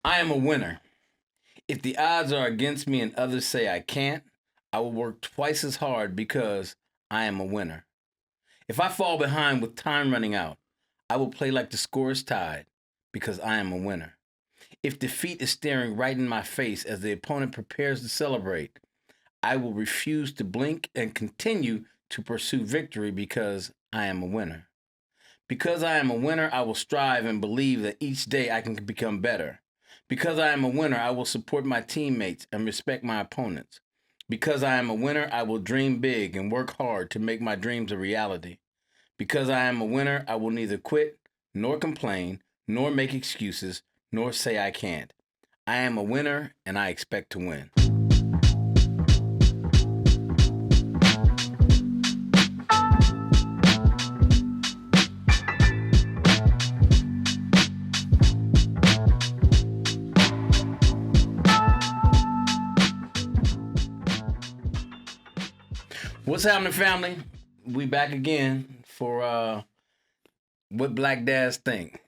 I am a winner. If the odds are against me and others say I can't, I will work twice as hard because I am a winner. If I fall behind with time running out, I will play like the score is tied because I am a winner. If defeat is staring right in my face as the opponent prepares to celebrate, I will refuse to blink and continue to pursue victory because I am a winner. Because I am a winner, I will strive and believe that each day I can become better. Because I am a winner, I will support my teammates and respect my opponents. Because I am a winner, I will dream big and work hard to make my dreams a reality. Because I am a winner, I will neither quit, nor complain, nor make excuses, nor say I can't. I am a winner and I expect to win. What's happening, family? We back again for What Black Dads Think.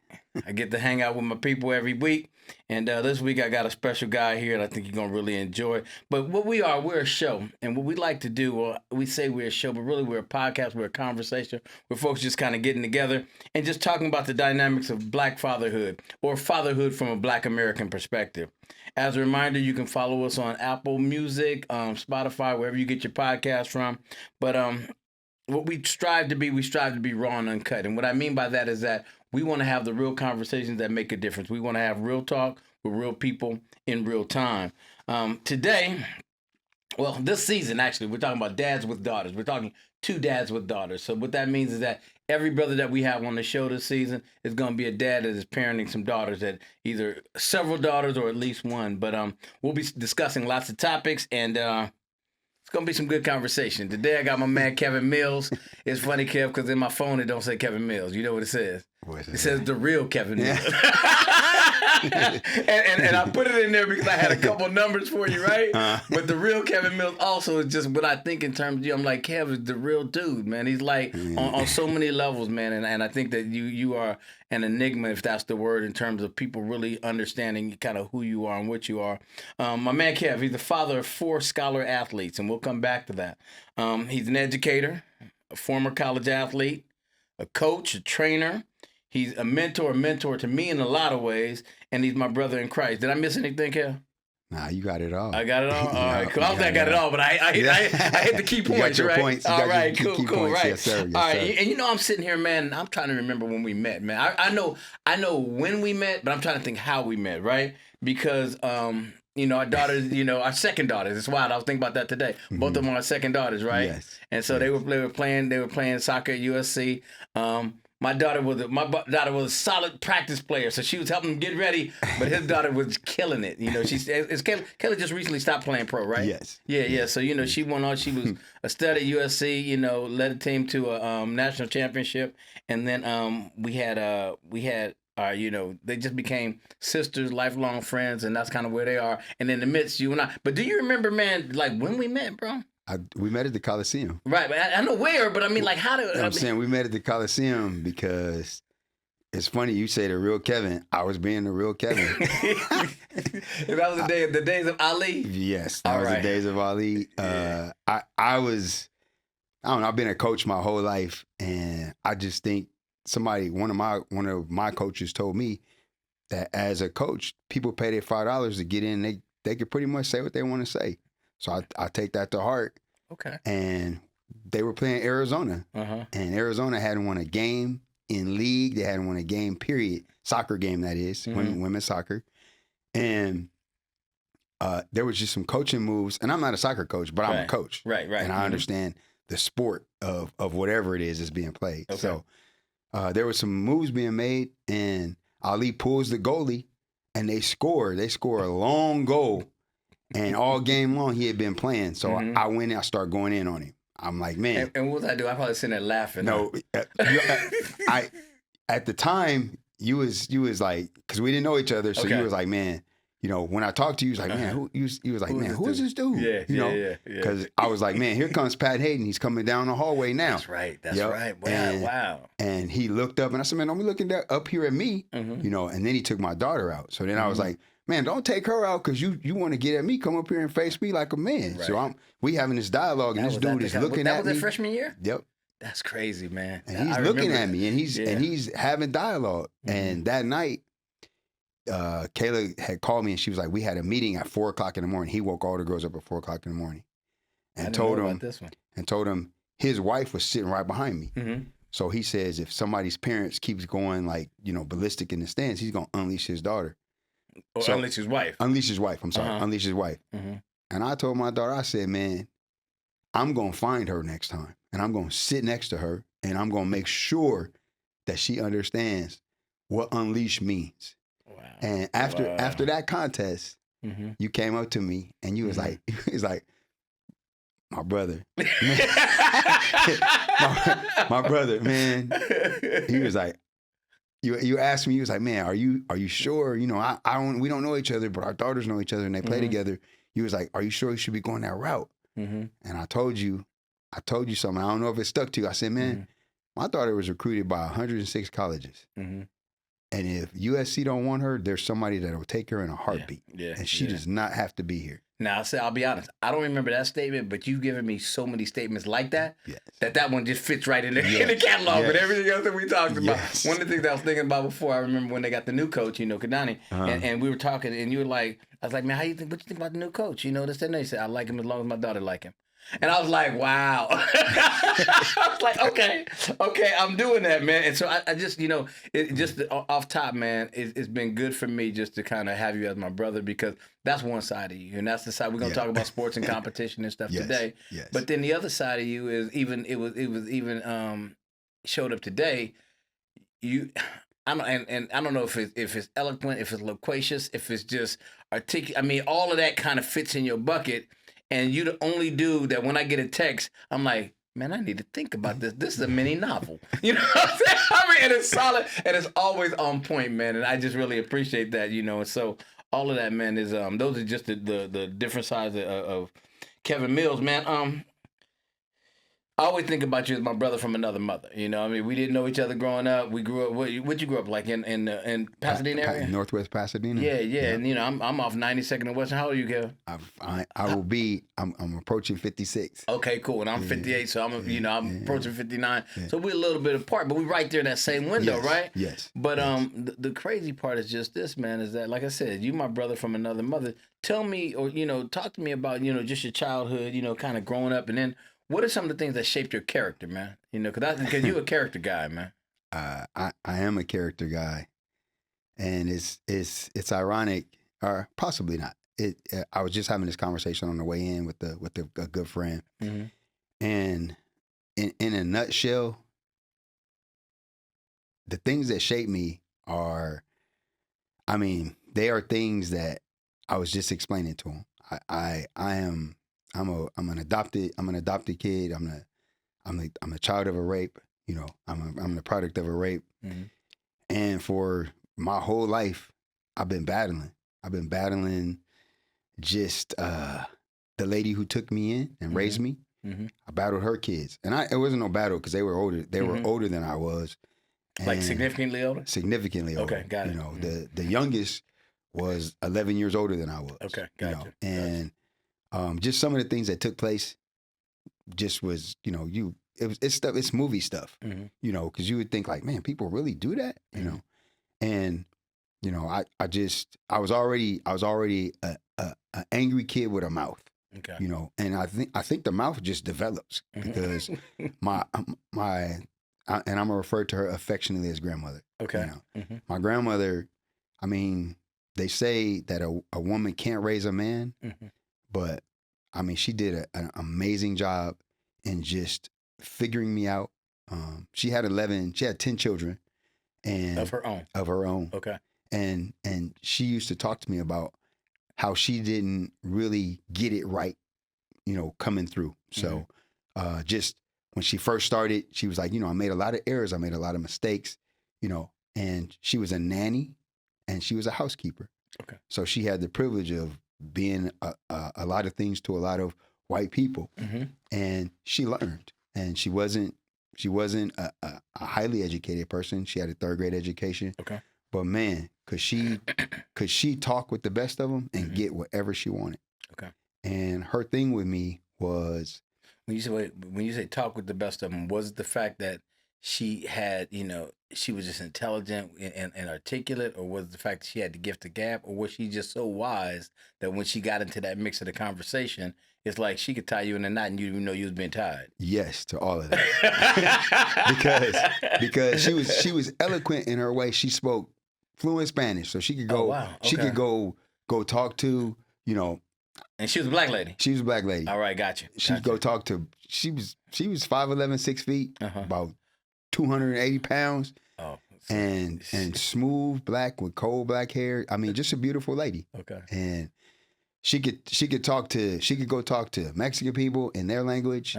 I get to hang out with my people every week. And this week I got a special guy here that I think you're going to really enjoy. But we're a show. And what we like to do, well, we say we're a show, but really we're a podcast, we're a conversation where folks just kind of getting together and just talking about the dynamics of black fatherhood or fatherhood from a black American perspective. As a reminder, you can follow us on Apple Music, Spotify, wherever you get your podcast from. But what we strive to be raw and uncut. And what I mean by that is that we want to have the real conversations that make a difference. We want to have real talk with real people in real time. Today, well, this season, actually, we're talking about dads with daughters. We're talking two dads with daughters. So what that means is that every brother that we have on the show this season is going to be a dad that is parenting some daughters, that either several daughters or at least one. But we'll be discussing lots of topics, and it's going to be some good conversation. Today I got my man Kevin Mills. It's funny, Kev, because in my phone it don't say Kevin Mills. You know what it says? It says the real Kevin Mills. and I put it in there because I had a couple numbers for you, right? But the real Kevin Mills also is just what I think in terms of you. I'm like, Kev is the real dude, man. He's like on so many levels, man. And I think that you are an enigma, if that's the word, in terms of people really understanding kind of who you are and what you are. My man Kev, he's the father of 4 scholar athletes, and we'll come back to that. He's an educator, a former college athlete, a coach, a trainer. He's a mentor to me in a lot of ways, and he's my brother in Christ. Did I miss anything, Kev? Nah, you got it all. I got it all? All right, cool. I don't think I got it all, but I hit the key points, you got your right? Points. You all got right, your key cool, points. right. Yes, sir. Yes, all right, sir. and you know I'm sitting here, man, and I'm trying to remember when we met, man. I know when we met, but I'm trying to think how we met, right? Because our daughters, our second daughters. It's wild. I was thinking about that today. Both of them are our second daughters, right? Yes. And so they were playing soccer at USC. My daughter was a solid practice player, so she was helping him get ready. But his daughter was killing it. Kelly just recently stopped playing pro, right? Yes. Yeah. So she went on. She was a stud at USC. Led the team to a national championship, and then we had they just became sisters, lifelong friends, and that's kind of where they are. And in the midst, you and I. But do you remember, man, like when we met, bro? We met at the Coliseum. Right, but I know where, but I mean, like, how did... I'm saying we met at the Coliseum because it's funny you say the real Kevin. I was being the real Kevin. That was the days of Ali? Yes, that was the days of Ali. I don't know, I've been a coach my whole life, and I just think one of my coaches told me that as a coach, people pay their $5 to get in. They could pretty much say what they want to say. So I take that to heart. Okay. And they were playing Arizona. Uh-huh. And Arizona hadn't won a game in league. They hadn't won a game, period. Soccer game, that is. Women's soccer. And there was just some coaching moves. And I'm not a soccer coach, but I'm a coach. Right. And I understand the sport of whatever it is being played. Okay. So there were some moves being made. And Ali pulls the goalie. And they score. They score a long goal. And all game long, he had been playing. So I went and I started going in on him. I'm like, man. And what was I do? I probably sitting there laughing. No, I at the time, you was like, because we didn't know each other. So you was like, man, when I talked to you, he was like, man, he was like, man, who is this dude? Yeah. Because I was like, man, here comes Pat Hayden. He's coming down the hallway now. That's right. Wow. And he looked up and I said, man, don't be looking up here at me, and then he took my daughter out. So then I was like, man, don't take her out because you want to get at me. Come up here and face me like a man. Right. So we having this dialogue, and this dude is looking at me. That was their freshman year? Yep. That's crazy, man. And he's looking at me, and he's having dialogue. Mm-hmm. And that night, Kayla had called me, and she was like, we had a meeting at 4:00 in the morning. He woke all the girls up at 4:00 in the morning, and told him his wife was sitting right behind me. Mm-hmm. So he says if somebody's parents keeps going like, ballistic in the stands, he's gonna unleash his daughter. Or unleash his wife. Unleash his wife. I'm sorry, unleash his wife. Mm-hmm. And I told my daughter, I said, man, I'm gonna find her next time, and I'm gonna sit next to her, and I'm gonna make sure that she understands what unleash means. Wow. And after that contest, you came up to me and you was like, my brother, my brother, man. He was like, you asked me, he was like, man, are you sure? We don't know each other, but our daughters know each other and they play together. He was like, are you sure you should be going that route? And I told you something. I don't know if it stuck to you. I said, man, my daughter was recruited by 106 colleges. And if USC don't want her, there's somebody that will take her in a heartbeat. Yeah. And she does not have to be here. Now, I'll be honest. I don't remember that statement, but you've given me so many statements like that, that one just fits right in the catalog with everything else that we talked about. One of the things I was thinking about before, I remember when they got the new coach, Kadani, and we were talking, and you were like, I was like, man, what you think about the new coach? This, that, and that. He said, I like him as long as my daughter like him. And I was like, wow. I was like, okay, I'm doing that, man. And so I just, just off top, man, it's been good for me just to kind of have you as my brother, because that's one side of you. And that's the side, we're going to talk about sports and competition and stuff today. Yes. But then the other side of you is it was showed up today. I don't know if it's eloquent, if it's loquacious, if it's just articulate. I mean, all of that kind of fits in your bucket. And you the only dude that when I get a text, I'm like, man, I need to think about this. This is a mini novel. You know what I'm saying? I mean, and it's solid, and it's always on point, man. And I just really appreciate that, And so all of that, man, is those are just the different sides of Kevin Mills, man. I always think about you as my brother from another mother. I mean, we didn't know each other growing up. We grew up. What you grew up like in Pasadena area? Northwest Pasadena. Yeah. And I'm off 92nd and Western. How old are you, Kevin? I will be. I'm approaching 56. Okay, cool. And I'm 58, so I'm approaching 59. Yeah. So we're a little bit apart, but we're right there in that same window, right? Yes. But the crazy part is just this, man. Is that, like I said, you my brother from another mother. Tell me, or talk to me about just your childhood. Kind of growing up, and then. What are some of the things that shaped your character, man? Because you're a character guy, man. I am a character guy, and it's ironic, or possibly not. I was just having this conversation on the way in with a good friend, and in a nutshell, the things that shape me are, they are things that I was just explaining to him. I'm an adopted kid. I'm a child of a rape. I'm the product of a rape. And for my whole life, I've been battling just the lady who took me in and raised me. I battled her kids, and it wasn't no battle because they were older. They were older than I was. Like significantly older? Significantly older. Okay, got it. The youngest was 11 years older than I was. Okay, gotcha. And just some of the things that took place just was, it's movie stuff, because you would think like, man, people really do that, and, I was already an angry kid with a mouth, and I think the mouth just develops because and I'm gonna refer to her affectionately as grandmother. Okay. My grandmother, they say that a woman can't raise a man, but she did an amazing job in just figuring me out. She had 10 children, and of her own. Okay. And she used to talk to me about how she didn't really get it right, coming through. So, just when she first started, she was like, I made a lot of errors, I made a lot of mistakes, and she was a nanny and she was a housekeeper. Okay. So she had the privilege of being a lot of things to a lot of white people, and she learned. And she wasn't a highly educated person. She had a 3rd grade education. Okay. but man, could she talk with the best of them and get whatever she wanted. Okay. And her thing with me was, When you say talk with the best of them, was it the fact that she had, she was just intelligent and articulate, or was it the fact that she had the gift of gab, or was she just so wise that when she got into that mix of the conversation, it's like she could tie you in a knot and you didn't even know you was being tied? yes to all of that. because she was eloquent in her way. She spoke fluent Spanish, so she could go. Oh, wow. She Okay. could go talk to, And she was a black lady. she was a black lady. All right, got you. She'd go talk to. She was 5'11", 6 feet, about 280 pounds, Oh, and smooth black with coal black hair. I mean, just a beautiful lady. okay. And she could go talk to Mexican people in their language.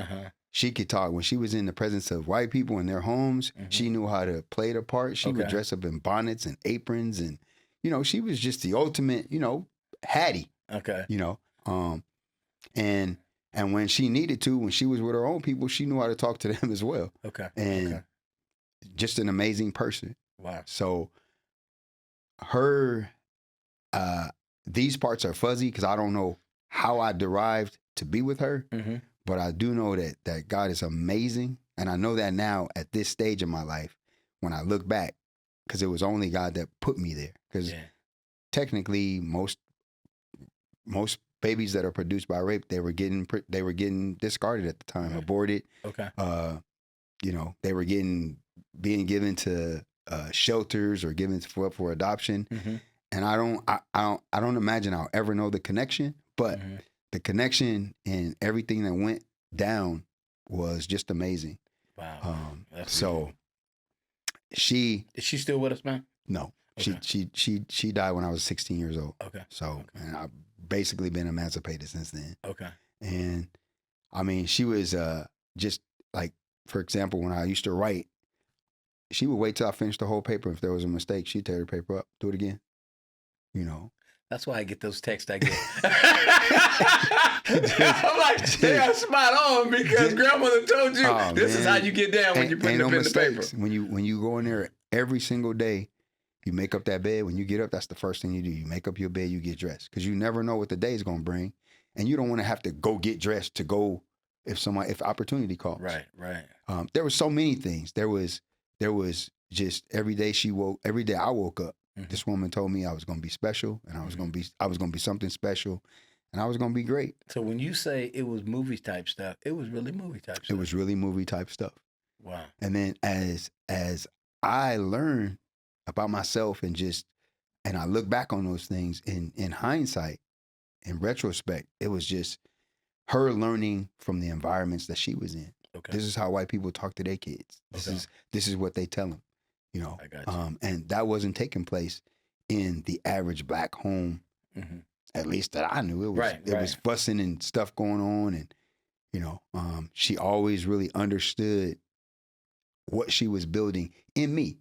She could talk when she was in the presence of white people in their homes. She knew how to play the part. She would dress up in bonnets and aprons, and she was just the ultimate, Hattie. Okay. And when she needed to, when she was with her own people, she knew how to talk to them as well. Okay. And just an amazing person. Wow. So her, these parts are fuzzy because I don't know how I derived to be with her, but I do know that God is amazing. And I know that now at this stage of my life, when I look back, because it was only God that put me there. Because technically, most babies that are produced by rape, they were getting discarded at the time, aborted. Okay. They were being given to shelters or given for adoption. And I don't imagine I'll ever know the connection, but the connection and everything that went down was just amazing. Wow. So is she still with us, man? No. Okay. She died when I was 16 years old. Okay. So and I've basically been emancipated since then. Okay. And I mean, she was just like, for example, when I used to write, she would wait till I finished the whole paper. If there was a mistake, she'd tear the paper up, do it again. That's why I get those texts I get. I'm like, they are spot on because grandmother told you this is how you get down when you put the pen in the paper. When you go in there every single day, you make up that bed. When you get up, that's the first thing you do. You make up your bed, you get dressed. Because you never know what the day is going to bring. And you don't want to have to go get dressed to go if opportunity calls. Right. There were so many things. There was just every day I woke up. This woman told me I was going to be special, and I was going to be something special, and I was going to be great. So when you say it was movie type stuff, it was really movie type stuff. It was really movie type stuff. Wow. And then as I learned about myself and I look back on those things in hindsight, in retrospect, it was just her learning from the environments that she was in. Okay. This is how white people talk to their kids. This is what they tell them. I got you. And that wasn't taking place in the average black home, at least that I knew. It was fussing and stuff going on, and she always really understood what she was building in me,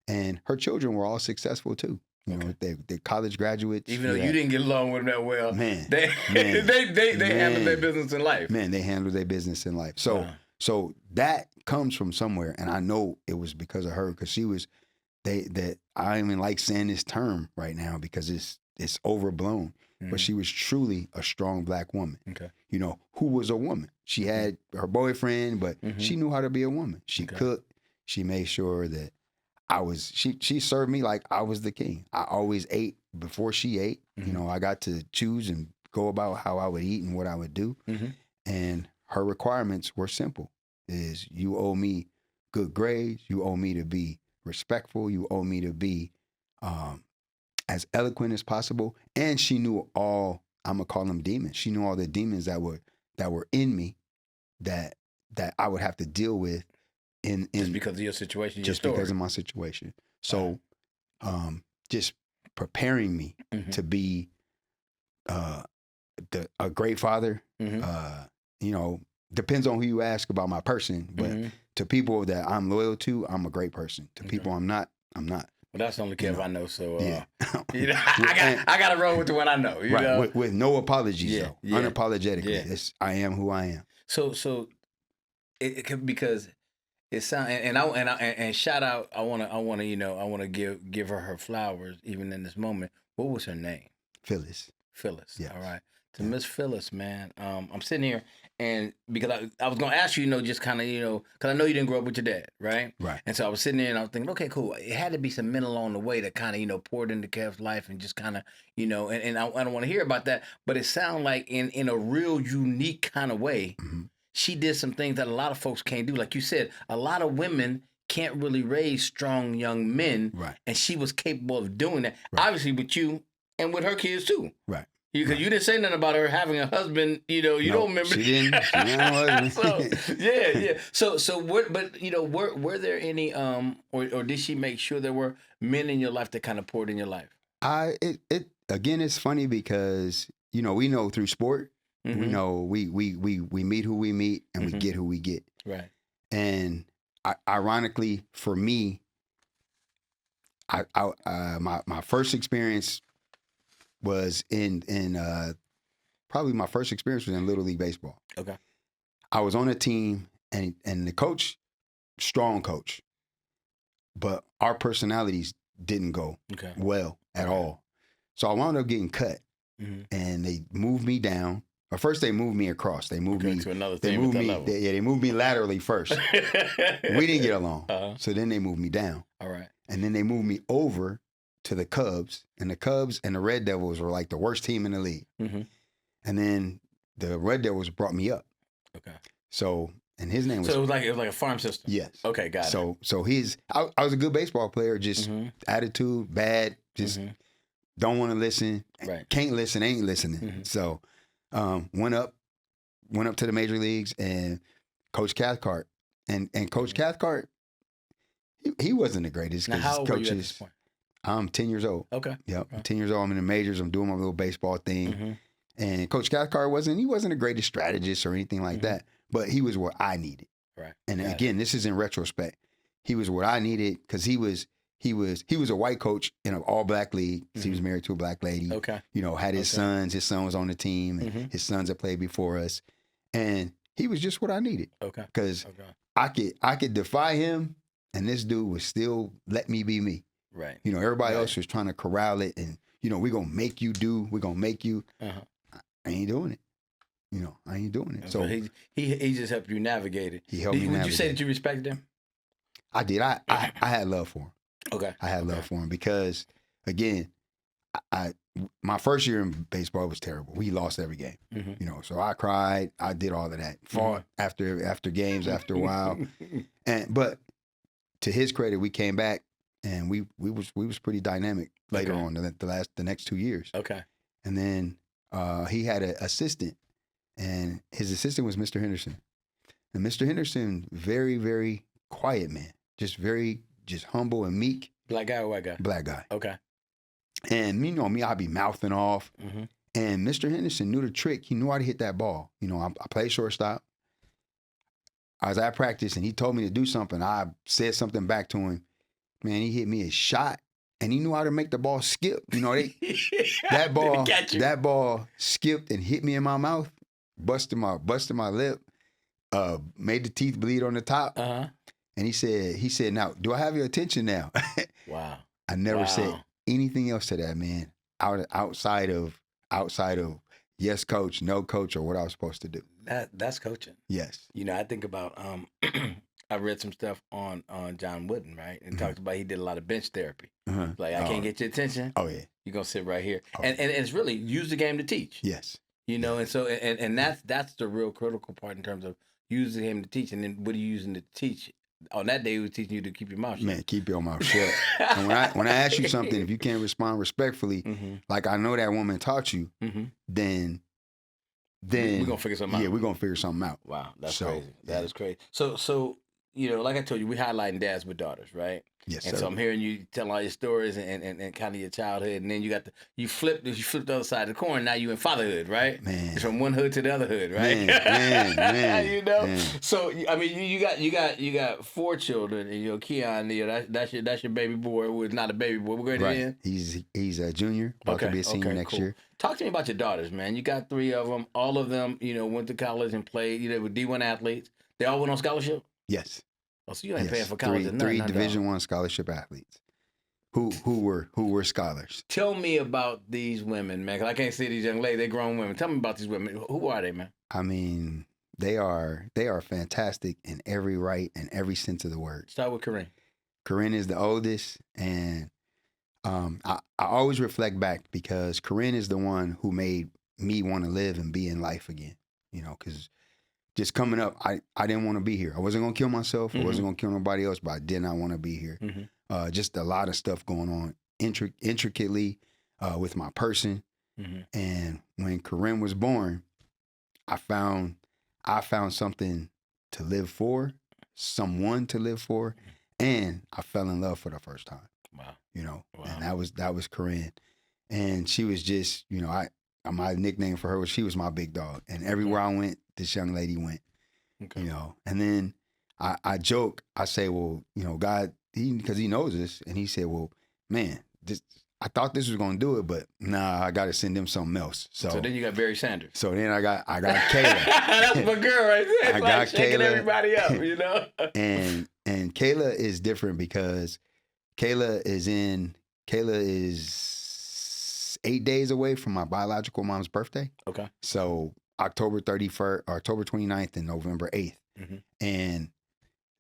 and her children were all successful too. They're college graduates. Even though you didn't get along with them that well, they man, handled their business in life. Man, they handled their business in life. So that comes from somewhere, and I know it was because of her, because she was. I don't even like saying this term right now because it's overblown. But she was truly a strong black woman. Okay. Who was a woman. She had her boyfriend, but she knew how to be a woman. She cooked. She made sure that she served me like I was the king. I always ate before she ate. I got to choose and go about how I would eat and what I would do. And her requirements were simple. Is you owe me good grades. You owe me to be respectful. You owe me to be as eloquent as possible. And she knew all, I'm going to call them demons. She knew all the demons that were in me that I would have to deal with in just because of your situation, just because of my situation. So just preparing me to be a great father, depends on who you ask about my person, but to people that I'm loyal to, I'm a great person. To people I'm not. Well, that's the only Kev I know. So yeah. I got to roll with the one I know. You know? With no apologies though, yeah. unapologetically. I am who I am. So because It sound and shout out. I wanna give her flowers even in this moment. What was her name? Phyllis. Phyllis. Yes. All right. To Yeah. Miss Phyllis, man. I'm sitting here and because I was gonna ask you, just kind of, because I know you didn't grow up with your dad, right? Right. And so I was sitting there and I was thinking, okay, cool. It had to be some men along the way that kind of, poured into Kev's life and just kind of, and I don't want to hear about that, but it sounded like in a real unique kind of way, Mm-hmm. she did some things that a lot of folks can't do. Like you said, a lot of women can't really raise strong young men, Right. and she was capable of doing that. Right. Obviously, with you and with her kids too. Right. Because you didn't say nothing about her having a husband. You No, don't remember. She didn't. She didn't have a husband. So yeah. So were there any or did she make sure there were men in your life that kind of poured in your life? It again, it's funny because we know through sport, we Mhm. know we meet who we meet and we Mhm. get who we get. Right. And ironically, for me, my first experience was in probably my first experience was in Little League baseball. Okay. I was on a team and the coach, strong coach, but our personalities didn't go Okay. well at Okay. all. So I wound up getting cut, Mhm. and they moved me down. Or first they moved me across. They moved Okay, me to another They team at moved that me. level. They moved me laterally first. We didn't get along. Uh-huh. So then they moved me down, All right. and then they moved me over to the Cubs, and the Cubs and the Red Devils were like the worst team in the league. Mm-hmm. And then the Red Devils brought me up. Okay. So, and his name was So it was like a farm system. yes. Okay, got it. So I was a good baseball player, just Mhm. attitude bad, just Mhm. don't want to listen, Right. can't listen, ain't listening. Mhm. So went up to the major leagues, and Coach Cathcart and Coach Cathcart, he wasn't the greatest Now, because how old were you at this coaches. point? I'm 10 years old. Okay. Yep, Okay. I'm 10 years old. I'm in the majors. I'm doing my little baseball thing. Mm-hmm. And Coach Cathcart wasn't the greatest strategist or anything like Mhm. that, but he was what I needed. Right. And Got it. again, this is in retrospect. He was what I needed because he was a white coach in an all black league. 'Cause He was married to a black lady. Okay. Had his Okay. sons. His son was on the team, and Mhm. his sons had played before us. And he was just what I needed Okay. because Okay. I could defy him, and this dude would still let me be me. Right. Everybody Right. else was trying to corral it, and we're gonna make you do. We're gonna make you. Uh-huh. I ain't doing it. I ain't doing it. So he just helped you navigate it. he helped me Would you say navigate. that you respected him? I did. I had love for him. Okay. I had love for him because, again, my first year in baseball was terrible. We lost every game. Mm-hmm. So I cried. I did all of that. Fought after games after a while. But to his credit, we came back and we was pretty dynamic later Okay. on the next 2 years. Okay. And then he had an assistant, and his assistant was Mr. Henderson. And Mr. Henderson, very, very quiet man, just humble and meek. Black guy or white guy? Black guy. Okay. And me, I'd be mouthing off. Mm-hmm. And Mr. Henderson knew the trick. He knew how to hit that ball. I played shortstop. I was at practice, and he told me to do something. I said something back to him. Man, he hit me a shot, and he knew how to make the ball skip. That ball skipped and hit me in my mouth, busted my lip, made the teeth bleed on the top. Uh-huh. And he said, now, do I have your attention now? Wow. I never Wow. said anything else to that man outside of yes, coach, no, coach, or what I was supposed to do. That's coaching. Yes. I think about I read some stuff on John Wooden, right? And talked about he did a lot of bench therapy. Uh-huh. Like, I can't get your attention. Oh yeah. You're gonna sit right here. Oh. And it's really use the game to teach. Yes. And so and that's the real critical part in terms of using him to teach. And then what are you using to teach? On that day, he was teaching you to keep your mouth shut. Man, keep your mouth shut. And when I ask you something, if you can't respond respectfully, Mm-hmm. like I know that woman taught you, Mm-hmm. then we're gonna figure something out. Yeah, we're gonna figure something out. Wow, that's So, crazy. yeah. That is crazy. So like I told you, we highlighting dads with daughters, right? Yes, And sir. so I'm hearing you tell all your stories and kind of your childhood, and then you flip the other side of the coin. Now you in fatherhood, right? Man. It's from one hood to the other hood, right? Man. Man. So I mean, you got 4 children, and Keon, that's your baby boy, who is not a baby boy. We're going Right. in. He's a junior, about to be a senior next cool. year. Talk to me about your daughters, man. You got 3 of them. All of them, went to college and played. With D1 athletes. They all went on scholarship. Yes. Oh, so you ain't paying Yes, for college or nothing, three huh, dog? Division I scholarship athletes who were scholars. Tell me about these women, man. 'Cause I can't see these young ladies. They grown women. Tell me about these women. Who are they, man? I mean, they are fantastic in every right and every sense of the word. Start with Corinne. Corinne is the oldest, and I always reflect back because Corinne is the one who made me want to live and be in life again. You know, because just coming up, I didn't want to be here. I wasn't gonna kill myself. I wasn't gonna kill nobody else, but I did not want to be here. Just a lot of stuff going on intricately with my person. And when Corinne was born, I found something to live for, someone to live for, and I fell in love for the first time. Wow. You know, Wow. and that was Corinne, and she was just, you know, my nickname for her was she was my big dog, and everywhere I went, this young lady went. Okay. You know, and then I joke, I say, well, you know, God, because he knows this, and he said, well, man, I thought this was gonna do it, but nah, I got to send them something else. So then you got Barry Sanders. So then I got Kayla. That's my girl right there. I Like got shaking Kayla. everybody up, you know. and Kayla is different because Kayla is 8 days away from my biological mom's birthday. Okay. So October 31st, or October 29th, and November 8th. And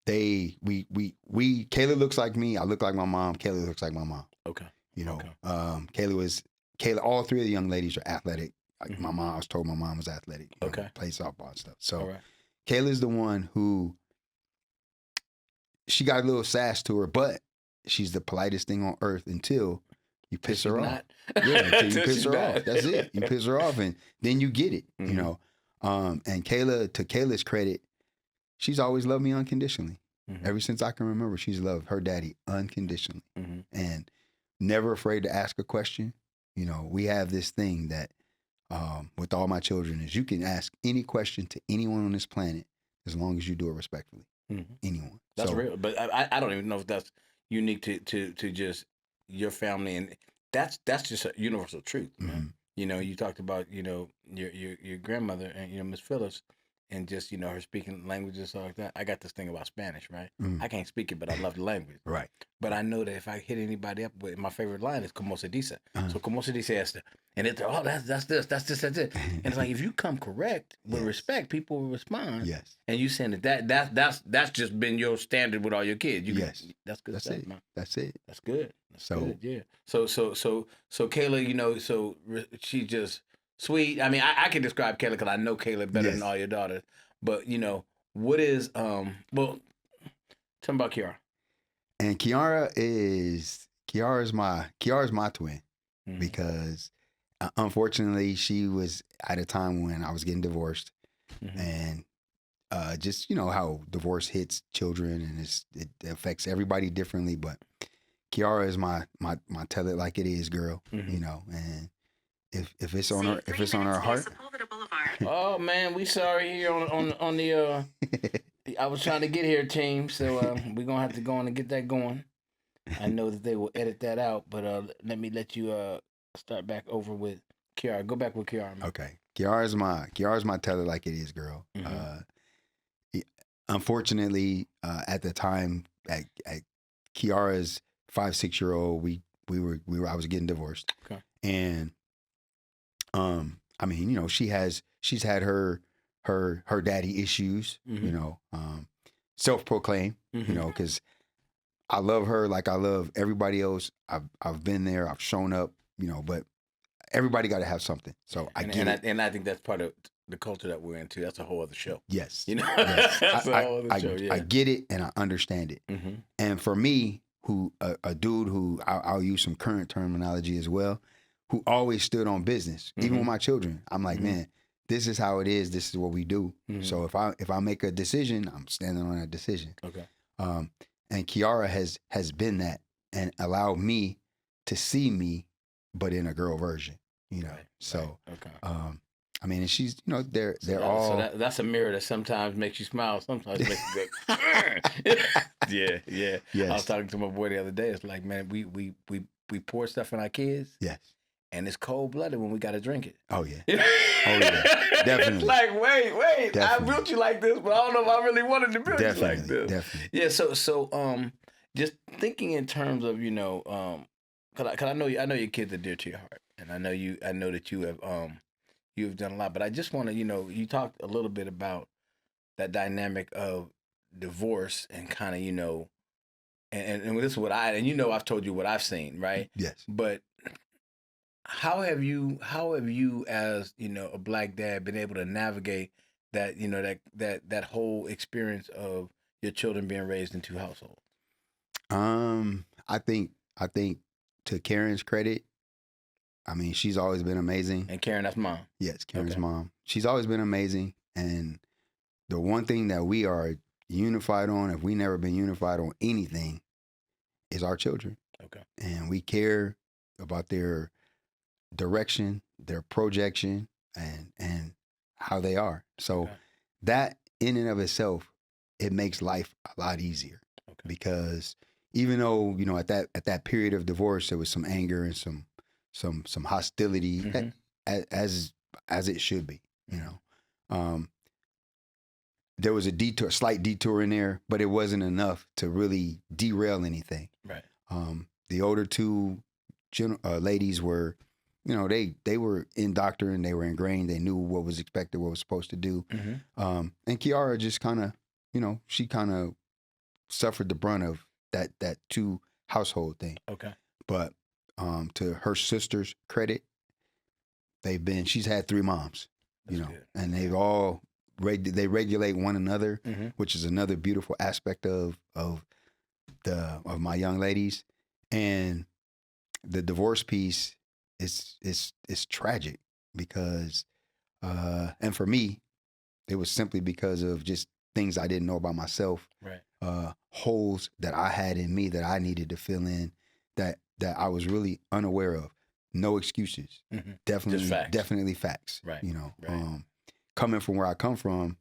Kayla looks like me. I look like my mom. Kayla looks like my mom. Okay. You know, Kayla, all three of the young ladies are athletic. Like my mom, I was told my mom was athletic. You know, played softball and stuff. So Kayla's the one who, she got a little sass to her, but she's the politest thing on earth until you piss her off. Yeah, until you piss her off. That's it. You piss her off, and then you get it. You know, and Kayla, to Kayla's credit, she's always loved me unconditionally. Ever since I can remember, she's loved her daddy unconditionally, and never afraid to ask a question. You know, we have this thing that with all my children is you can ask any question to anyone on this planet as long as you do it respectfully. Anyone. That's real, but I don't even know if that's unique to just your family, and that's just a universal truth, man. You know, you talked about, you know, your grandmother and, you know, Miss Phyllis, and just, you know, her speaking languages like that. I got this thing about Spanish, right? I can't speak it, but I love the language. Right. But I know that if I hit anybody up with, my favorite line is "Como se dice." So "Como se dice esto," and it's that's this, that's it. And it's like if you come correct with respect, people will respond. Yes. And you saying that's just been your standard with all your kids. That's good. That's stuff, it. man. That's it. That's good. That's good. Yeah. So Kayla, you know, so she just sweet. I mean, I can describe Kayla because I know Kayla better than all your daughters. But, you know, what is well, tell me about Kiara. And Kiara's my twin because unfortunately she was at a time when I was getting divorced, and just, you know, how divorce hits children and it affects everybody differently. But Kiara is my tell it like it is girl, you know, and if it's on her heart. Oh man, we sorry here on the I was trying to get here, team, so we're gonna have to go on and get that going. I know that they will edit that out, but let you start back over with Kiara. Go back with Kiara, man. Okay. Kiara's my tell it like it is girl. Unfortunately, at the time at Kiara's 5-6-year-old, I was getting divorced. Okay. And I mean, you know, she's had her daddy issues, you know, self-proclaimed, you know, because I love her like I love everybody else. I've been there, I've shown up, you know, but everybody got to have something. So I think that's part of the culture that we're into. That's a whole other show. Yes. You know, yes. That's a whole other show. Yeah. I get it and I understand it. And for me, who a dude who I'll use some current terminology as well, who always stood on business, even with my children. I'm like, man, this is how it is. This is what we do. So if I make a decision, I'm standing on that decision. Okay. And Kiara has been that and allowed me to see me, but in a girl version, you know. Right. So, okay. I mean, and she's, you know, they're all. So that's a mirror that sometimes makes you smile, sometimes makes you go. Yeah. Yes. I was talking to my boy the other day. It's like, man, we pour stuff in our kids. Yes. and it's cold blooded when we got to drink it. Oh yeah. You know? Oh yeah. Definitely. It's like, wait, Definitely. I built you like this, but I don't know if I really wanted to build Definitely. you like this. Definitely. Yeah. So just thinking in terms of cause I know your kids are dear to your heart, and I know that you have done a lot, but I just want to you talked a little bit about that dynamic of divorce and kind of and this is what I've told you what I've seen, right? Yes. But how have you as a Black dad been able to navigate that that whole experience of your children being raised in two households? I think to Karen's credit, I mean, she's always been amazing. And Karen, that's mom. Yes, Karen's Okay. mom. She's always been amazing. And the one thing that we are unified on, if we never been unified on anything, is our children. Okay. And we care about their direction, their projection, and how they are. So Okay. that in and of itself, it makes life a lot easier. Okay. Because even though, at that period of divorce, there was some anger and some hostility Mhm. as it should be, there was a slight detour in there, but it wasn't enough to really derail anything. Right. The older two ladies were, they were indoctrinated, they were ingrained, they knew what was expected, what was supposed to do. Mm-hmm. And Kiara just kind of, she kind of suffered the brunt of that two household thing. Okay. But to her sister's credit, she's had 3 moms, That's good. and they've all they regulate one another, Mm-hmm. which is another beautiful aspect of my young ladies. And the divorce piece is tragic because and for me, it was simply because of just things I didn't know about myself, Right. holes that I had in me that I needed to fill in that I was really unaware of. No excuses. Mm-hmm. Definitely facts. Right. Right. Coming from where I come from,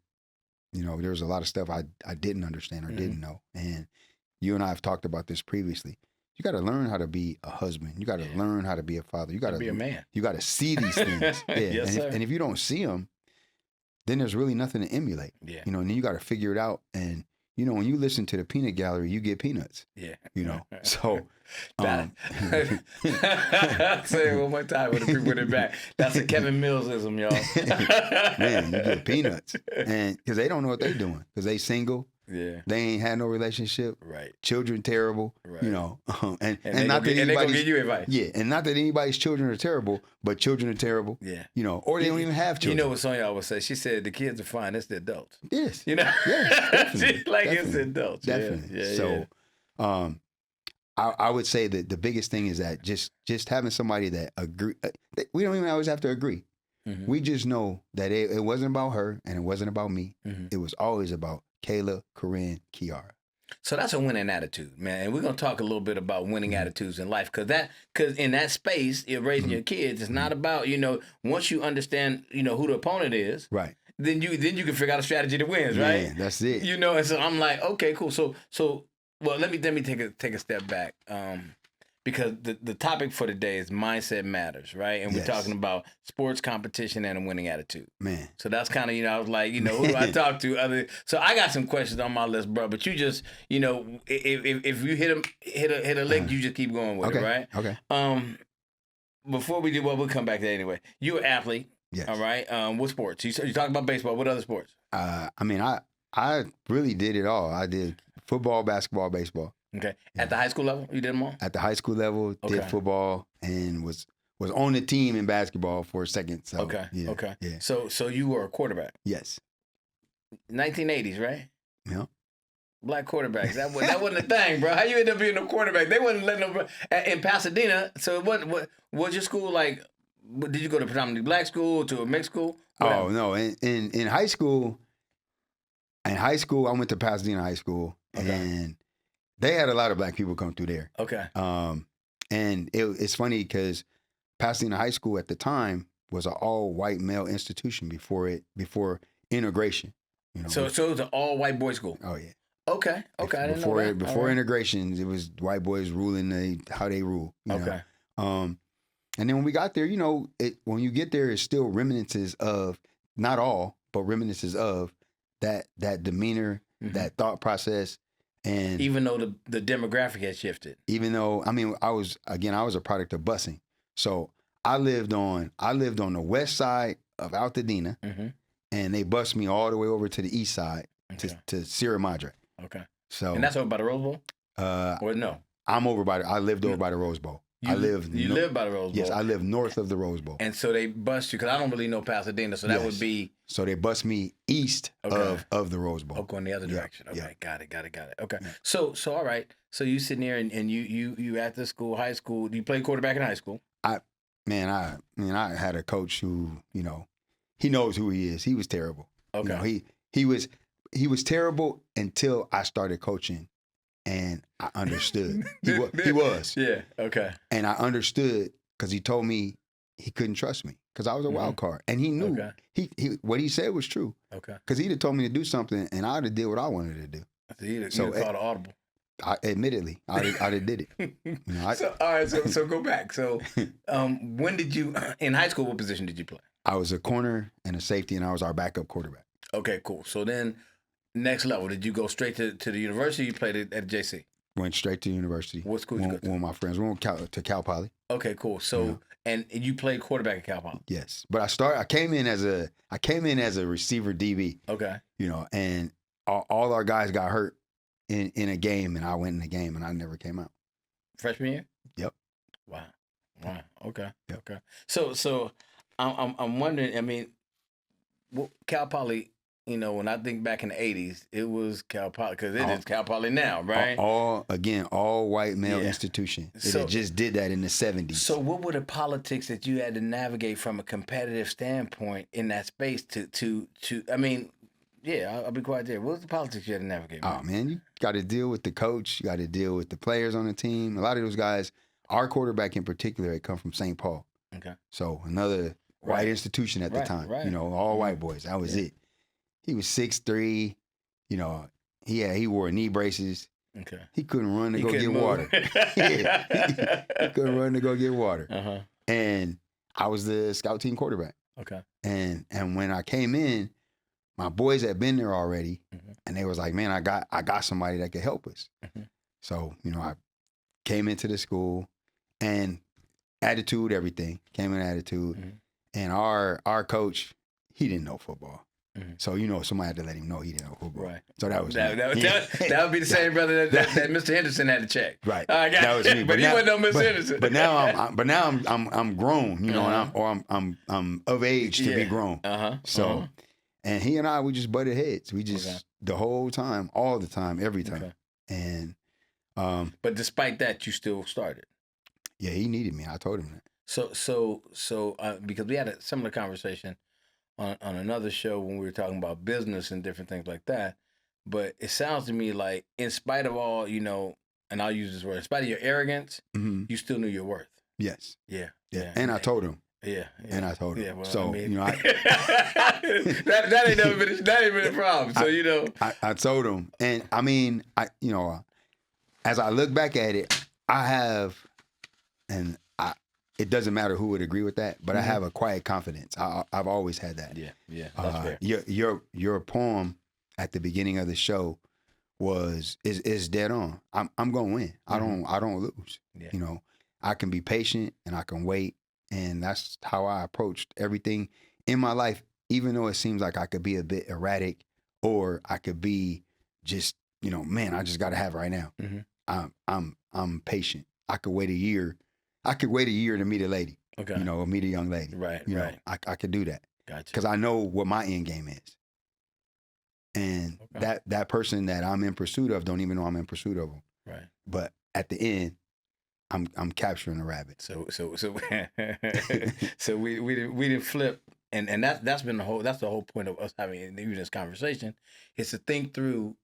there was a lot of stuff I didn't understand or didn't know. And you and I have talked about this previously. You got to learn how to be a husband. You got to learn how to be a father. You got to be a man. You got to see these things. Yeah. Yes, sir. And if you don't see them, then there's really nothing to emulate. Yeah. And then you got to figure it out. And when you listen to the peanut gallery, you get peanuts. Yeah. So I'll say it one more time when the people put it back. That's a Kevin Millsism, y'all. Man, you get peanuts. And because they don't know what they're doing. Because they single. Yeah. They ain't had no relationship. Right. Children terrible. Right. And they not that they gonna anybody's give you advice. Yeah, and not that anybody's children are terrible, but children are terrible. Yeah. Or they don't even have children. You know what Sonya always says? She said the kids are fine, it's the adults. Yes. Yes, definitely, She's like it's definitely, adults. Definitely. Yeah. So I would say that the biggest thing is that just having somebody that agree. We don't even always have to agree. Mm-hmm. We just know that it wasn't about her and it wasn't about me. Mm-hmm. It was always about Kayla, Corinne, Kiara. So that's a winning attitude, man. And we're gonna talk a little bit about winning attitudes in life, because in that space, you're raising your kids. It's not about once you understand who the opponent is, Right. Then you can figure out a strategy that wins, right? Man, that's it. And so I'm like, okay, cool. So well, let me take a step back, because the topic for today is mindset matters, right? And Yes. we're talking about sports competition and a winning attitude. Man. So that's kind of, I was like, who do I talk to? So I got some questions on my list, bro. But you just, if you hit a lick, you just keep going with Okay. it, right? Okay. Before we do, we'll come back to that anyway. You're an athlete, Yes. all right? What sports? You talk about baseball. What other sports? I mean, I really did it all. I did football, basketball, baseball. Okay. Yeah. At the high school level, you did them all? At the high school level, did Okay. football and was on the team in basketball for a second. So, Okay. Yeah, Okay. Yeah. So you were a quarterback. Yes. 1980s, right? Yeah. Black quarterbacks. That wasn't a thing, bro. How you end up being a quarterback? They wasn't letting them in Pasadena. So what was your school like? Did you go to predominantly black school, to a mixed school? What Oh no! In high school, I went to Pasadena High School, Okay. and they had a lot of black people come through there. Okay. And it's funny because Pasadena High School at the time was an all white male institution before integration. So it was an all white boys school. Oh yeah. Okay. I didn't know that. Before All right. integration, it was white boys ruling how they rule. Okay. And then when we got there, you know, when you get there, it's still reminiscences of, not all, but reminiscences of that demeanor, that thought process. And even though the demographic had shifted. even though, I mean, I was a product of busing. So I lived on the west side of Altadena, and they bused me all the way over to the east side to Sierra Madre. Okay. So And that's over by the Rose Bowl? Or no? I lived over by the Rose Bowl. You live by the Rose Bowl? Yes, I live north of the Rose Bowl. And so they bust you, because I don't really know Pasadena, so that would be... So they bust me east of the Rose Bowl. Oh, going the other direction. Okay, yeah. got it. Okay. Yeah. So all right. So you sitting there and you at the school, high school. You played quarterback in high school? I had a coach who, you know, he knows who he is. He was terrible. Okay. You know, he was terrible until I started coaching, and I understood. He was. Yeah. Okay. And I understood because he told me he couldn't trust me because I was a wild card, and he knew he what he said was true. Okay. Because he'd have told me to do something, and I'd have did what I wanted to do. So called an audible. Admittedly, I did it. You know, all right. So go back. So, when did you in high school? What position did you play? I was a corner and a safety, and I was our backup quarterback. Okay, cool. So then, next level, did you go straight to the university? You played at JC. Went straight to university. What school did you go to? One of my friends. We went to Cal Poly. Okay, cool. So, and you played quarterback at Cal Poly. Yes, but I came in as a receiver DB. Okay. You know, and all our guys got hurt in a game, and I went in the game, and I never came out. Freshman year? Yep. Wow. Okay. Yep. Okay. So I'm wondering. I mean, Cal Poly. You know, when I think back in the '80s, it was Cal Poly because it is Cal Poly now, right? All white male institution. It just did that in the '70s. So, what were the politics that you had to navigate from a competitive standpoint in that space? To I mean, yeah, I'll be quiet there. What was the politics you had to navigate? Oh man, you got to deal with the coach. You got to deal with the players on the team. A lot of those guys, our quarterback in particular, had come from St. Paul. Okay. So another white institution at the time. Right. You know, all white boys. That was it. He was 6'3", you know, he wore knee braces. Okay. He couldn't run to go get water. He couldn't run to go get water. Uh-huh. And I was the scout team quarterback. Okay. And when I came in, my boys had been there already, and they was like, man, I got somebody that could help us. So, you know, I came into the school, and attitude, everything. Came in attitude. And our coach, he didn't know football. So, you know, somebody had to let him know he didn't know football. Right. So that was that would be the same brother that Mr. Henderson had to check. Right. That was me. But he wasn't no Mr. Henderson. But now I'm grown, you know, and I'm of age to be grown. So, and he and I, we just butted heads. We just the whole time, all the time, every time. And but despite that, you still started. Yeah, he needed me. I told him that. So because we had a similar conversation on another show when we were talking about business and different things like that. But it sounds to me like, in spite of all, you know, and I'll use this word, in spite of your arrogance, you still knew your worth. Yes. Yeah. And I told him. Yeah. And I told him. Yeah, well, so, I mean, you know, that ain't never been a problem. So, you know. I told him. And I mean, you know, as I look back at it, I have, and it doesn't matter who would agree with that, but I have a quiet confidence. I've always had that. Yeah, that's fair. Your poem at the beginning of the show is dead on. I'm gonna win. I don't lose. Yeah. You know, I can be patient and I can wait, and that's how I approached everything in my life. Even though it seems like I could be a bit erratic, or I could be just, you know, man, I just got to have it right now. I'm patient. I could wait a year. I could wait a year to meet a lady. Okay. You know, meet a young lady. Right. You know, I could do that. Gotcha. Because I know what my end game is. And that person that I'm in pursuit of don't even know I'm in pursuit of them. Right. But at the end, I'm capturing a rabbit. So we didn't flip, and that's the whole point of us having even this conversation, is to think through.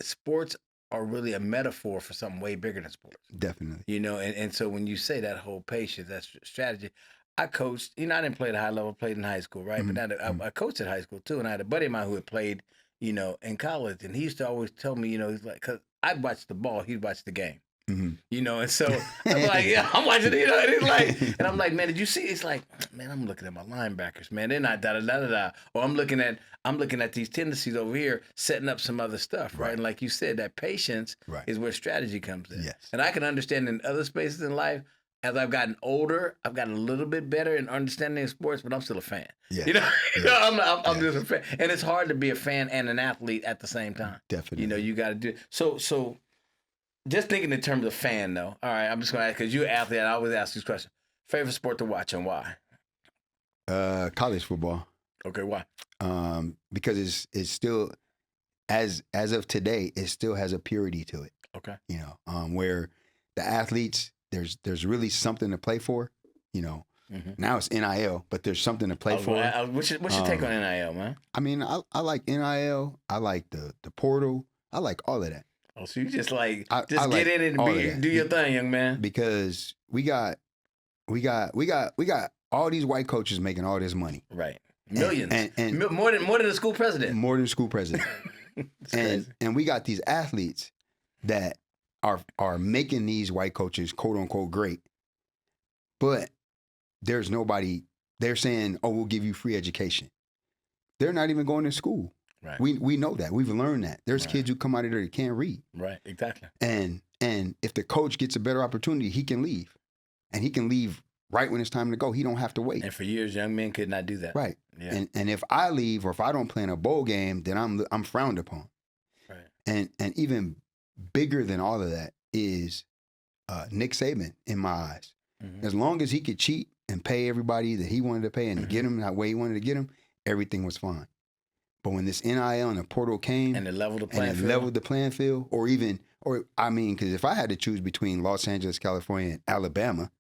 Sports are really a metaphor for something way bigger than sports. Definitely. You know, and so when you say that whole patience, that strategy, I coached, you know, I didn't play at a high level, played in high school, right? But I coached at high school too, and I had a buddy of mine who had played, you know, in college, and he used to always tell me, you know, he's like, because I'd watch the ball, he'd watch the game. Mhm. You know, and so I'm like, yeah, I'm watching, you know, and it's like, and I'm like, man, did you see? It's like, man, I'm looking at my linebackers, man. They're not da da da da da. Or I'm looking at these tendencies over here, setting up some other stuff, right? Right. And like you said, that patience Right. is where strategy comes in. Yes. And I can understand in other spaces in life. As I've gotten older, I've gotten a little bit better in understanding sports, but I'm still a fan. Yes. You know, Yes. I'm just a fan, and it's hard to be a fan and an athlete at the same time. Definitely. You know, you got to do so. Just thinking in terms of fan, though. All right, I'm just going to ask, because you're an athlete, I always ask this question. Favorite sport to watch and why? College football. Okay, why? Because it's still, as of today, it still has a purity to it. Okay. You know, where the athletes, there's really something to play for. You know, now it's NIL, but there's something to play for. What's your take on NIL, man? I mean, I like NIL. I like the portal. I like all of that. Oh, so you just like I get like in it all of and that. do your thing, young man. Because we got all these white coaches making all this money. Right. Millions. And more than the school president. more than school president. It's crazy. and we got these athletes that are making these white coaches quote unquote great. But there's nobody, they're saying, oh, we'll give you free education. They're not even going to school. Right. We know that. We've learned that. There's Right. kids who come out of there that can't read. Right, exactly. And if the coach gets a better opportunity, he can leave. And he can leave right when it's time to go. He don't have to wait. And for years, young men could not do that. Right. Yeah. And if I leave or if I don't play in a bowl game, then I'm frowned upon. Right. And even bigger than all of that is Nick Saban in my eyes. Mhm. As long as he could cheat and pay everybody that he wanted to pay and get him that way he wanted to get him, everything was fine. But when this NIL and the portal came And it leveled the and playing it field. leveled the playing field, because if I had to choose between Los Angeles, California, and Alabama,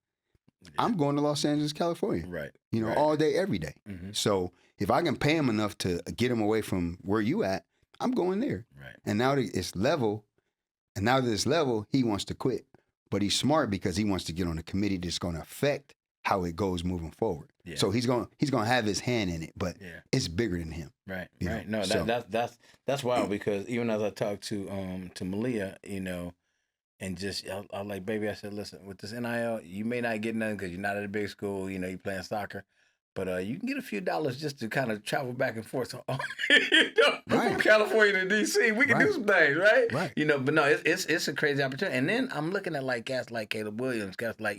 I'm going to Los Angeles, California. Right. You know, Right. all day, every day. Mhm. So if I can pay him enough to get him away from where you at, I'm going there. Right. And now that it's level, and now that it's level, he wants to quit. But he's smart because he wants to get on a committee that's going to affect how it goes moving forward. Yeah. So he's going to have his hand in it, but Yeah. it's bigger than him. Right, You right. know, No, so- that's wild because even as I talked to Malia, you know, and just I like, baby, I said, listen, with this NIL, you may not get nothing because you're not at a big school, you know, you're playing soccer, but you can get a few dollars just to kind of travel back and forth. So, you know, from Right. California to DC, we can do Right. some things, right? Right. You know, but no, it's a crazy opportunity. And then I'm looking at like cats like Caleb Williams, cats like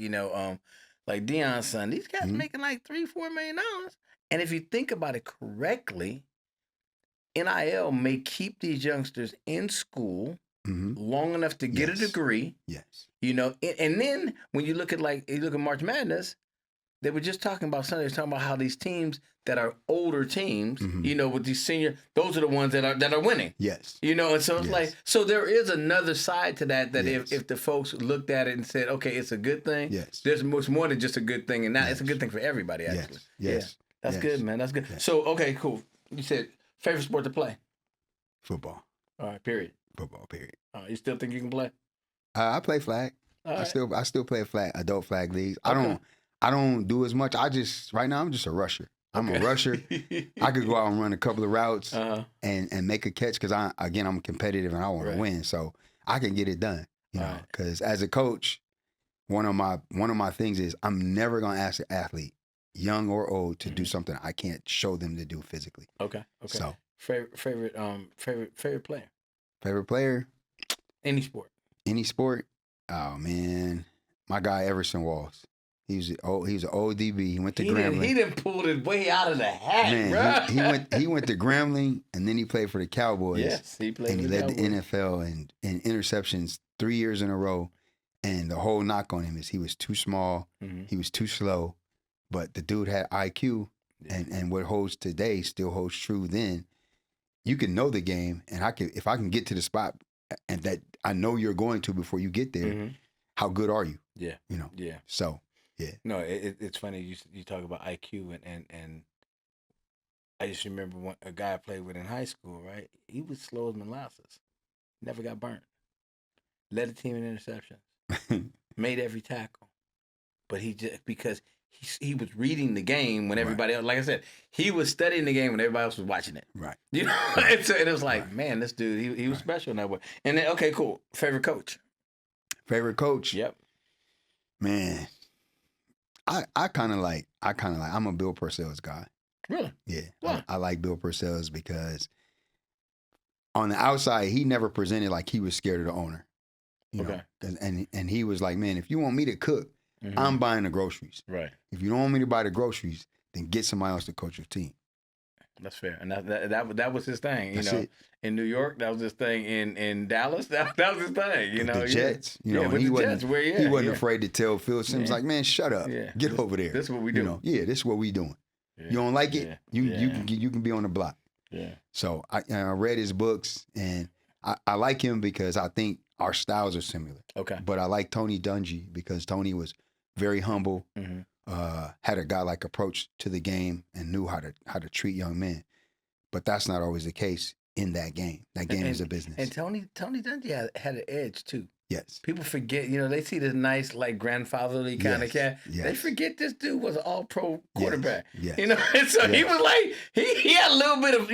like Deion's son. These guys Mhm. making like $3-4 million. And if you think about it correctly, NIL may keep these youngsters in school Mm-hmm. long enough to get a Yes. degree, Yes. you know. And then when you look at March Madness, they were just talking about Sunday. They were talking about how these teams that are older teams, Mhm. you know, with these senior, those are the ones that are winning. Yes. You know, and so it's Yes. like, so there is another side to that Yes. if the folks looked at it and said, okay, it's a good thing. Yes. There's much more than just a good thing, and now it's a Yes. good thing for everybody. Actually, Yes. that's Yes. good, man. That's good. Yes. So, okay, cool. You said favorite sport to play. Football. All right, period. Football. Period. You still think you can play? I play flag. All I right. still play adult flag leagues. Okay. I don't do as much. Right now I'm just a rusher. I'm a rusher. I could go out and run a couple of routes Uh-huh. and make a catch because I'm competitive and I want Right. to win. So I can get it done. You know, Right. because as a coach, one of my things is I'm never gonna ask an athlete, young or old, to do something I can't show them to do physically. Okay. Okay. So Favorite player. favorite player, Any sport. any sport. Oh man, my guy Everson Walls. He was an old DB. He went to Grambling. He didn't pull it way out of the hat, Man, bro. he went to Grambling and then he played for the Cowboys. Yes, he played. And he for led the Cowboys. NFL in interceptions 3 years in a row. And the whole knock on him is he was too small, Mhm. he was too slow, but the dude had IQ, Yeah. and what holds today still holds true then. You can know the game, and if I can get to the spot and that I know you're going to before you get there, Mhm. how good are you? Yeah. You know. Yeah. So No, it's funny you talk about IQ and I just remember a guy I played with in high school, right? He was slow as molasses. Never got burnt. Led the team in interceptions. Made every tackle. But he just because he was reading the game when everybody else, like I said, he was studying the game when everybody else was watching it. right. You know, and it was like, man, this dude, he was special in that way. And then, okay, cool. Favorite coach? Favorite coach? Yep. Man, I kind of like I'm a Bill Parcells guy. Really? Yeah, Why? I like Bill Parcells because on the outside he never presented like he was scared of the owner. You know, and he was like, man, if you want me to cook, I'm buying the groceries. Right. If you don't want me to buy the groceries, then get somebody else to coach your team. That's fair, and that was his thing. That's You know, it. in New York, that was his thing. In Dallas, that was his thing. You know, The Jets, you know, yeah, and with he the wasn't Jets, where he wasn't afraid to tell Phil Simms like, man, shut up, get over there. This is what we do. You know, this is what we doing. Yeah. You don't like it, Yeah. you can be on the block. Yeah. So I read his books, and I like him because I think our styles are similar. Okay. But I like Tony Dungy because Tony was very humble, had a godlike approach to the game, and knew how to treat young men. But that's not always the case in that game. That game is a business. And Tony Dungy had an edge too. Yes. People forget, you know, they see this nice, like, grandfatherly kind of cat. Yes. They forget this dude was an all-pro quarterback. Yes. You know, and so he was like, he had a little bit of,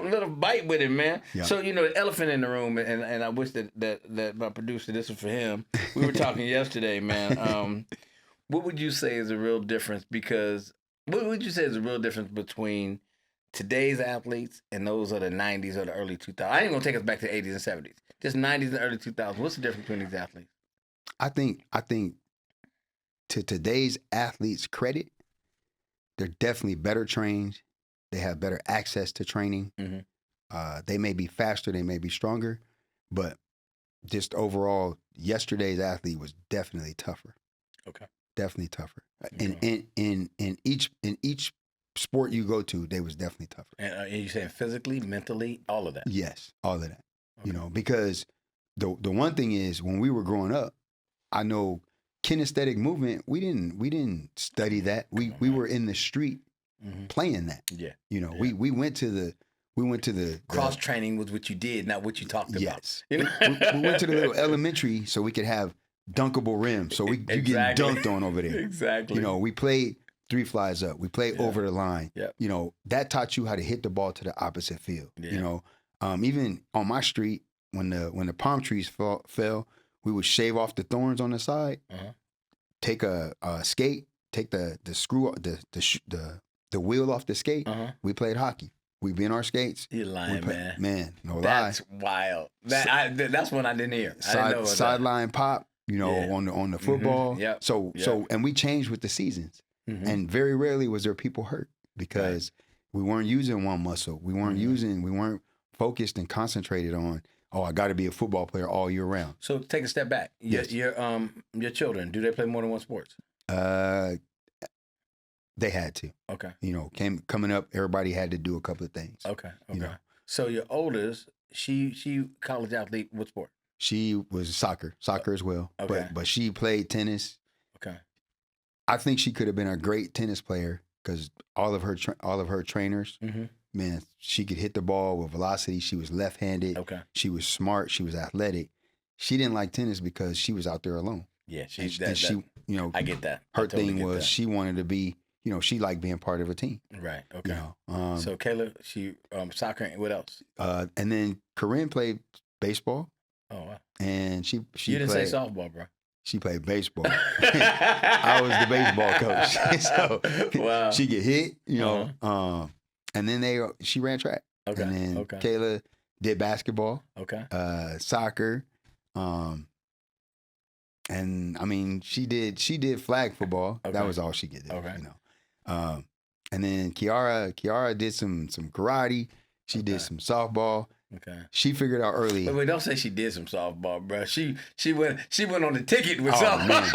little bite with him, man. Yeah. So, you know, the elephant in the room, and I wish that my producer, this was for him. We were talking yesterday, man. What would you say is a real difference? Because what would you say is a real difference between today's athletes and those of the 90s or the early 2000s? I ain't going to take us back to the 80s and 70s. Just 90s and early 2000s. What's the difference between these athletes? I think to today's athletes' credit, they're definitely better trained. They have better access to training. They may be faster, they may be stronger, but just overall, yesterday's athlete was definitely tougher. Okay. Definitely tougher. In each sport you go to, they was definitely tougher. And you saying physically, mentally, all of that? Yes, all of that. Okay. You know, because the one thing is when we were growing up, I know kinesthetic movement, we didn't study that. We were in the street playing that. Yeah. You know, we went to the cross training was what you did, not what you talked about. Yes. We went to the little elementary so we could have dunkable rims. So you get dunked on over there. Exactly. You know, we played 3 flies up. We played over the line. Yep. You know, that taught you how to hit the ball to the opposite field. Yeah. You know, even on my street, when the palm trees fell, we would shave off the thorns on the side, take a skate, take the screw, the wheel off the skate. We played hockey. We'd be in our skates. You're lying, man. Man, no lie. That's wild. That's one I didn't hear. Sideline pop, you know, on the football. Yep. So and we changed with the seasons. And very rarely was there people hurt because we weren't using one muscle. We weren't focused and concentrated on, I got to be a football player all year round. So take a step back. Your children, do they play more than one sports? They had to. Okay. You know, coming up, everybody had to do a couple of things. Okay. You know? So your oldest, she college athlete, what sport? She was soccer as well. Okay. But she played tennis. Okay. I think she could have been a great tennis player because all of her trainers, man, she could hit the ball with velocity. She was left-handed. Okay. She was smart. She was athletic. She didn't like tennis because she was out there alone. Yeah, she, you know, I get that. Her thing was she wanted to be, you know, she liked being part of a team. Right. Okay. You know, so Kayla, she soccer. And what else? And then Corinne played baseball. Oh wow. And she you didn't say softball, bro. She played baseball. I was the baseball coach. So wow. She get hit, you know. And then she ran track. Okay. And then Kayla did basketball. Okay. Soccer. And I mean, she did flag football. Okay. That was all she did. Okay. You know. And then Kiara did some karate. She did some softball. Okay. She figured out early. Wait, don't say she did some softball, bro. She went on the ticket with softball. Man.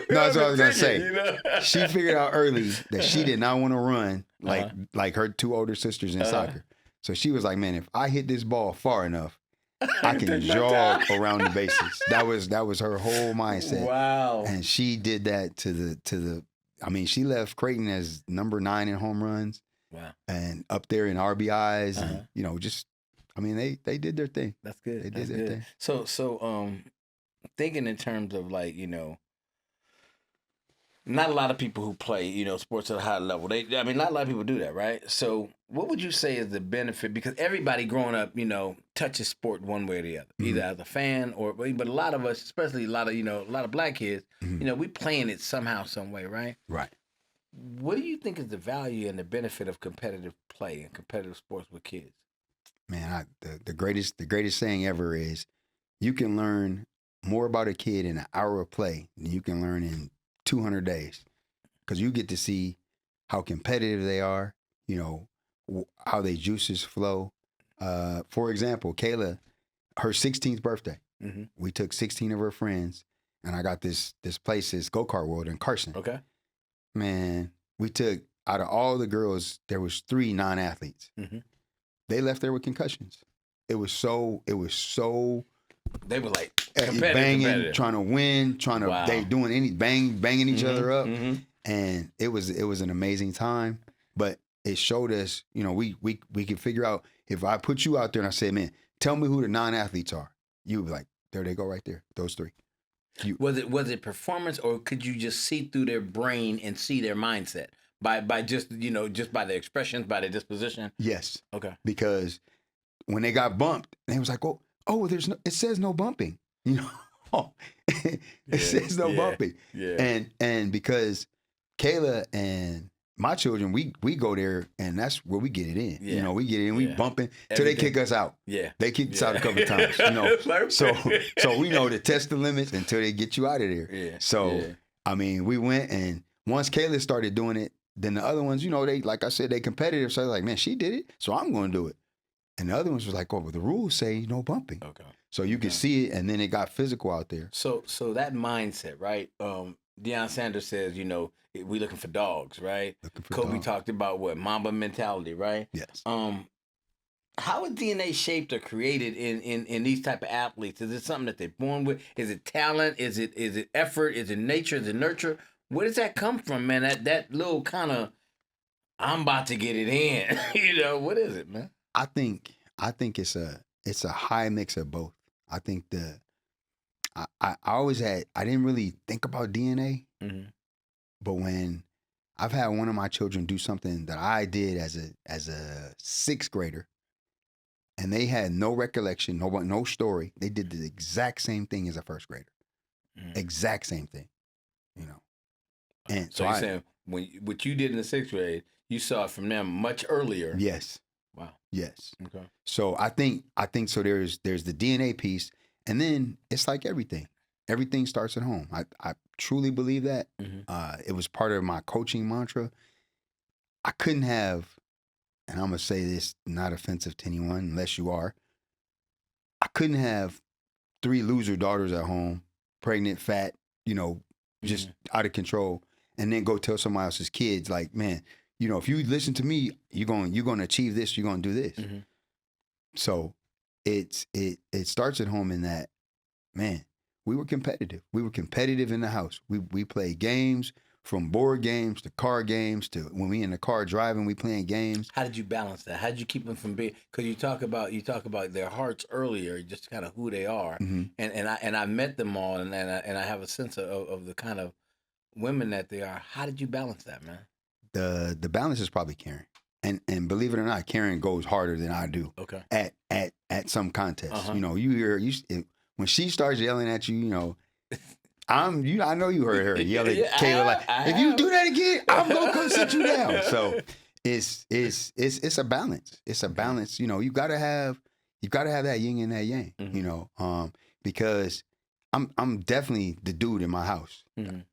That's what I was gonna say. You know? She figured out early that she did not want to run like her 2 older sisters in soccer. So she was like, man, if I hit this ball far enough, I can jog around the bases. That was her whole mindset. Wow. And she did that to the. I mean, she left Creighton as number 9 in home runs. Wow. And up there in RBIs, and you know, just. I mean, they did their thing. That's good. They did their thing. So thinking in terms of like, you know, not a lot of people who play, sports at a high level. Not a lot of people do that, right? So, what would you say is the benefit? Because everybody growing up, touches sport one way or the other, either as a fan but a lot of us, especially a lot of black kids, we playing it somehow, some way, right? Right. What do you think is the value and the benefit of competitive play and competitive sports with kids? Man, the greatest saying ever is, you can learn more about a kid in an hour of play than you can learn in 200 days, because you get to see how competitive they are, how their juices flow. For example, Kayla, her 16th birthday, we took 16 of her friends, and I got this place, this Go-Kart World in Carson. Okay. Man, we took, out of all the girls, there was 3 non-athletes. They left there with concussions. It was so. They were like banging, trying to win, Wow. they doing banging each other up, and it was an amazing time. But it showed us, we could figure out, if I put you out there and I said, man, tell me who the non-athletes are, you would be like, there they go right there, those 3. Was it performance, or could you just see through their brain and see their mindset by just just by their expressions, by their disposition? Yes. Okay. Because when they got bumped, they was like, oh, it says no bumping, it says no bumping. Yeah. And because Kayla and my children, we go there, and that's where we get it in. Yeah. We get in, we bumping till they kick us out. Yeah. They kicked us out a couple of times, So we know to test the limits until they get you out of there. Yeah. So, we went, and once Kayla started doing it, then the other ones, they, like I said, they competitive. So they're like, man, she did it, so I'm going to do it. And the other ones was like, oh, well, the rules say no bumping. Okay. So you can see it, and then it got physical out there. So that mindset, right? Deion Sanders says, we looking for dogs, right? Kobe talked about what? Mamba mentality, right? Yes. How is DNA shaped or created in these type of athletes? Is it something that they're born with? Is it talent? Is it effort? Is it nature? Is it nurture? Where does that come from, man? That little kind of, I'm about to get it in. What is it, man? I think it's a high mix of both. I think I always I didn't really think about DNA, but when I've had one of my children do something that I did as a 6th grader, and they had no recollection, no story. They did the exact same thing as a 1st grader, exact same thing, And so you're saying what you did in the 6th grade, you saw it from them much earlier. Yes. Wow. Yes. Okay. So I think so. There's the DNA piece, and then it's like everything. Everything starts at home. I truly believe that. It was part of my coaching mantra. I couldn't have, and I'm gonna say this, not offensive to anyone, unless you are. I couldn't have 3 loser daughters at home, pregnant, fat, just out of control, and then go tell somebody else's kids, like, man, if you listen to me, you're going to achieve this, you're going to do this. So it starts at home in that, man, we were competitive. We were competitive in the house. We played games, from board games to car games to when we in the car driving, we playing games. How did you balance that? How did you keep them from being? Because you talk about their hearts earlier, just kind of who they are, and I met them all, and I have a sense of the kind of women that they are. How did you balance that, man? The balance is probably Karen, and believe it or not, Karen goes harder than I do. Okay. At some contests, you hear when she starts yelling at you, I know you heard her yell at Kayla like, if you do that again, I'm gonna come sit you down. So it's a balance. It's a balance. You gotta have that yin and that yang. Because I'm definitely the dude in my house.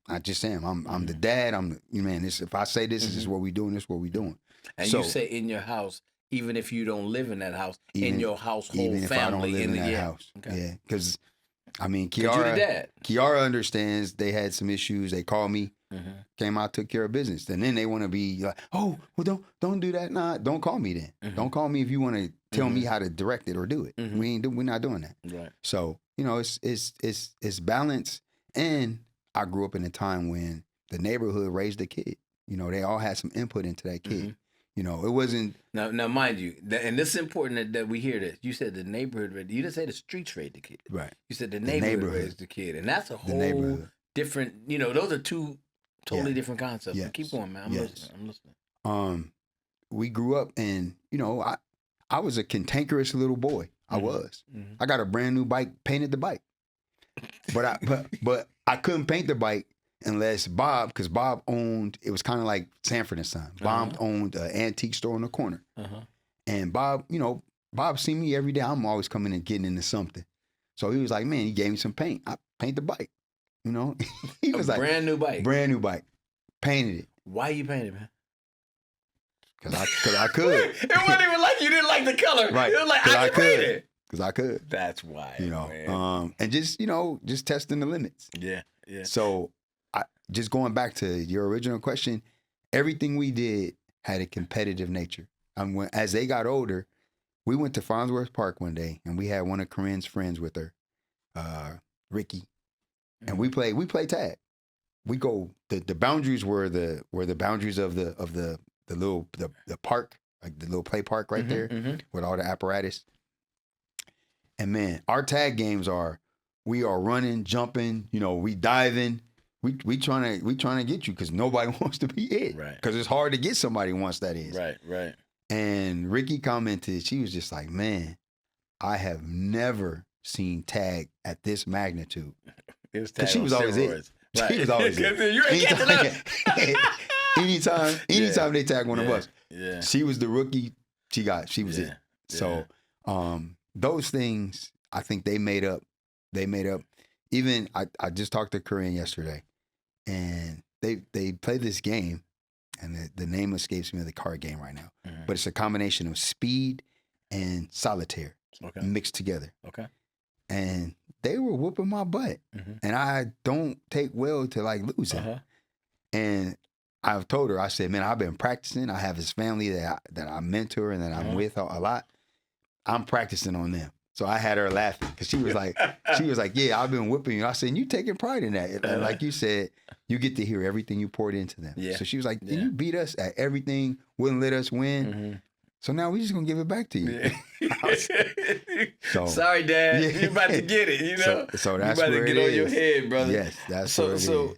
I just am. I'm the dad. If I say this, this is what we doing. This is what we doing. And you say in your house, even if you don't live in that house, in your household, even if family, I don't live in that house. Okay. Yeah, because Kiara understands. They had some issues. They called me, came out, took care of business. And then they want to be like, oh, well, don't do that. Nah, don't call me then. Don't call me if you want to tell me how to direct it or do it. We're not doing that. Right. So it's balance. And I grew up in a time when the neighborhood raised a kid. They all had some input into that kid. It wasn't. Now, mind you, and this is important that we hear this. You said the neighborhood. You didn't say the streets raised the kid. Right. You said the neighborhood raised the kid, and that's a whole different. Those are two Totally Yeah. different concept. Yes. Keep going, man. I'm Yes. listening. I'm listening. We grew up, and I was a cantankerous little boy. I was. Mhm. I got a brand new bike, painted the bike, but I couldn't paint the bike unless Bob, because Bob owned. It was kind of like Sanford and Son. Bob owned an antique store on the corner, and Bob, Bob seen me every day. I'm always coming and getting into something, so he was like, man, he gave me some paint. I paint the bike. He was like brand new bike. brand new bike, painted it. Why you painted, man? Cause I could. It wasn't even like you didn't like the color. Right. It was like, 'Cause I can paint it. Because I could. That's why, man. And just testing the limits. Yeah, yeah. So just going back to your original question, everything we did had a competitive nature. As they got older, we went to Farnsworth Park one day, and we had one of Corinne's friends with her, Ricky, and we played tag. We go the boundaries were the boundaries of the little park, like the little play park right there with all the apparatus. And man, our tag games we are running, jumping, we diving. We trying to get you because nobody wants to be it. Right. Because it's hard to get somebody once that is. Right. And Ricky commented, she was just like, man, I have never seen tag at this magnitude. It was Because she was always it. Right. She was always it. You ain't catching up. Anytime they tag one of us, yeah. she was the rookie. She was it. Yeah. So those things, I think they made up. Even I just talked to Corinne yesterday, and they play this game, and the name escapes me of the card game right now. But it's a combination of speed and solitaire mixed together. Okay. And they were whooping my butt, and I don't take well to like losing. And I've told her, I said, man, I've been practicing. I have this family that I mentor and that I'm with a lot. I'm practicing on them. So I had her laughing because she was like, yeah, I've been whipping you. I said, you taking pride in that. And like you said, you get to hear everything you poured into them. Yeah. So she was like, you beat us at everything, wouldn't let us win. So now we just gonna give it back to you. Yeah. Sorry, Dad. Yeah. You about to get it, So that's you about where to get on your head, brother. Yes, that's where it is.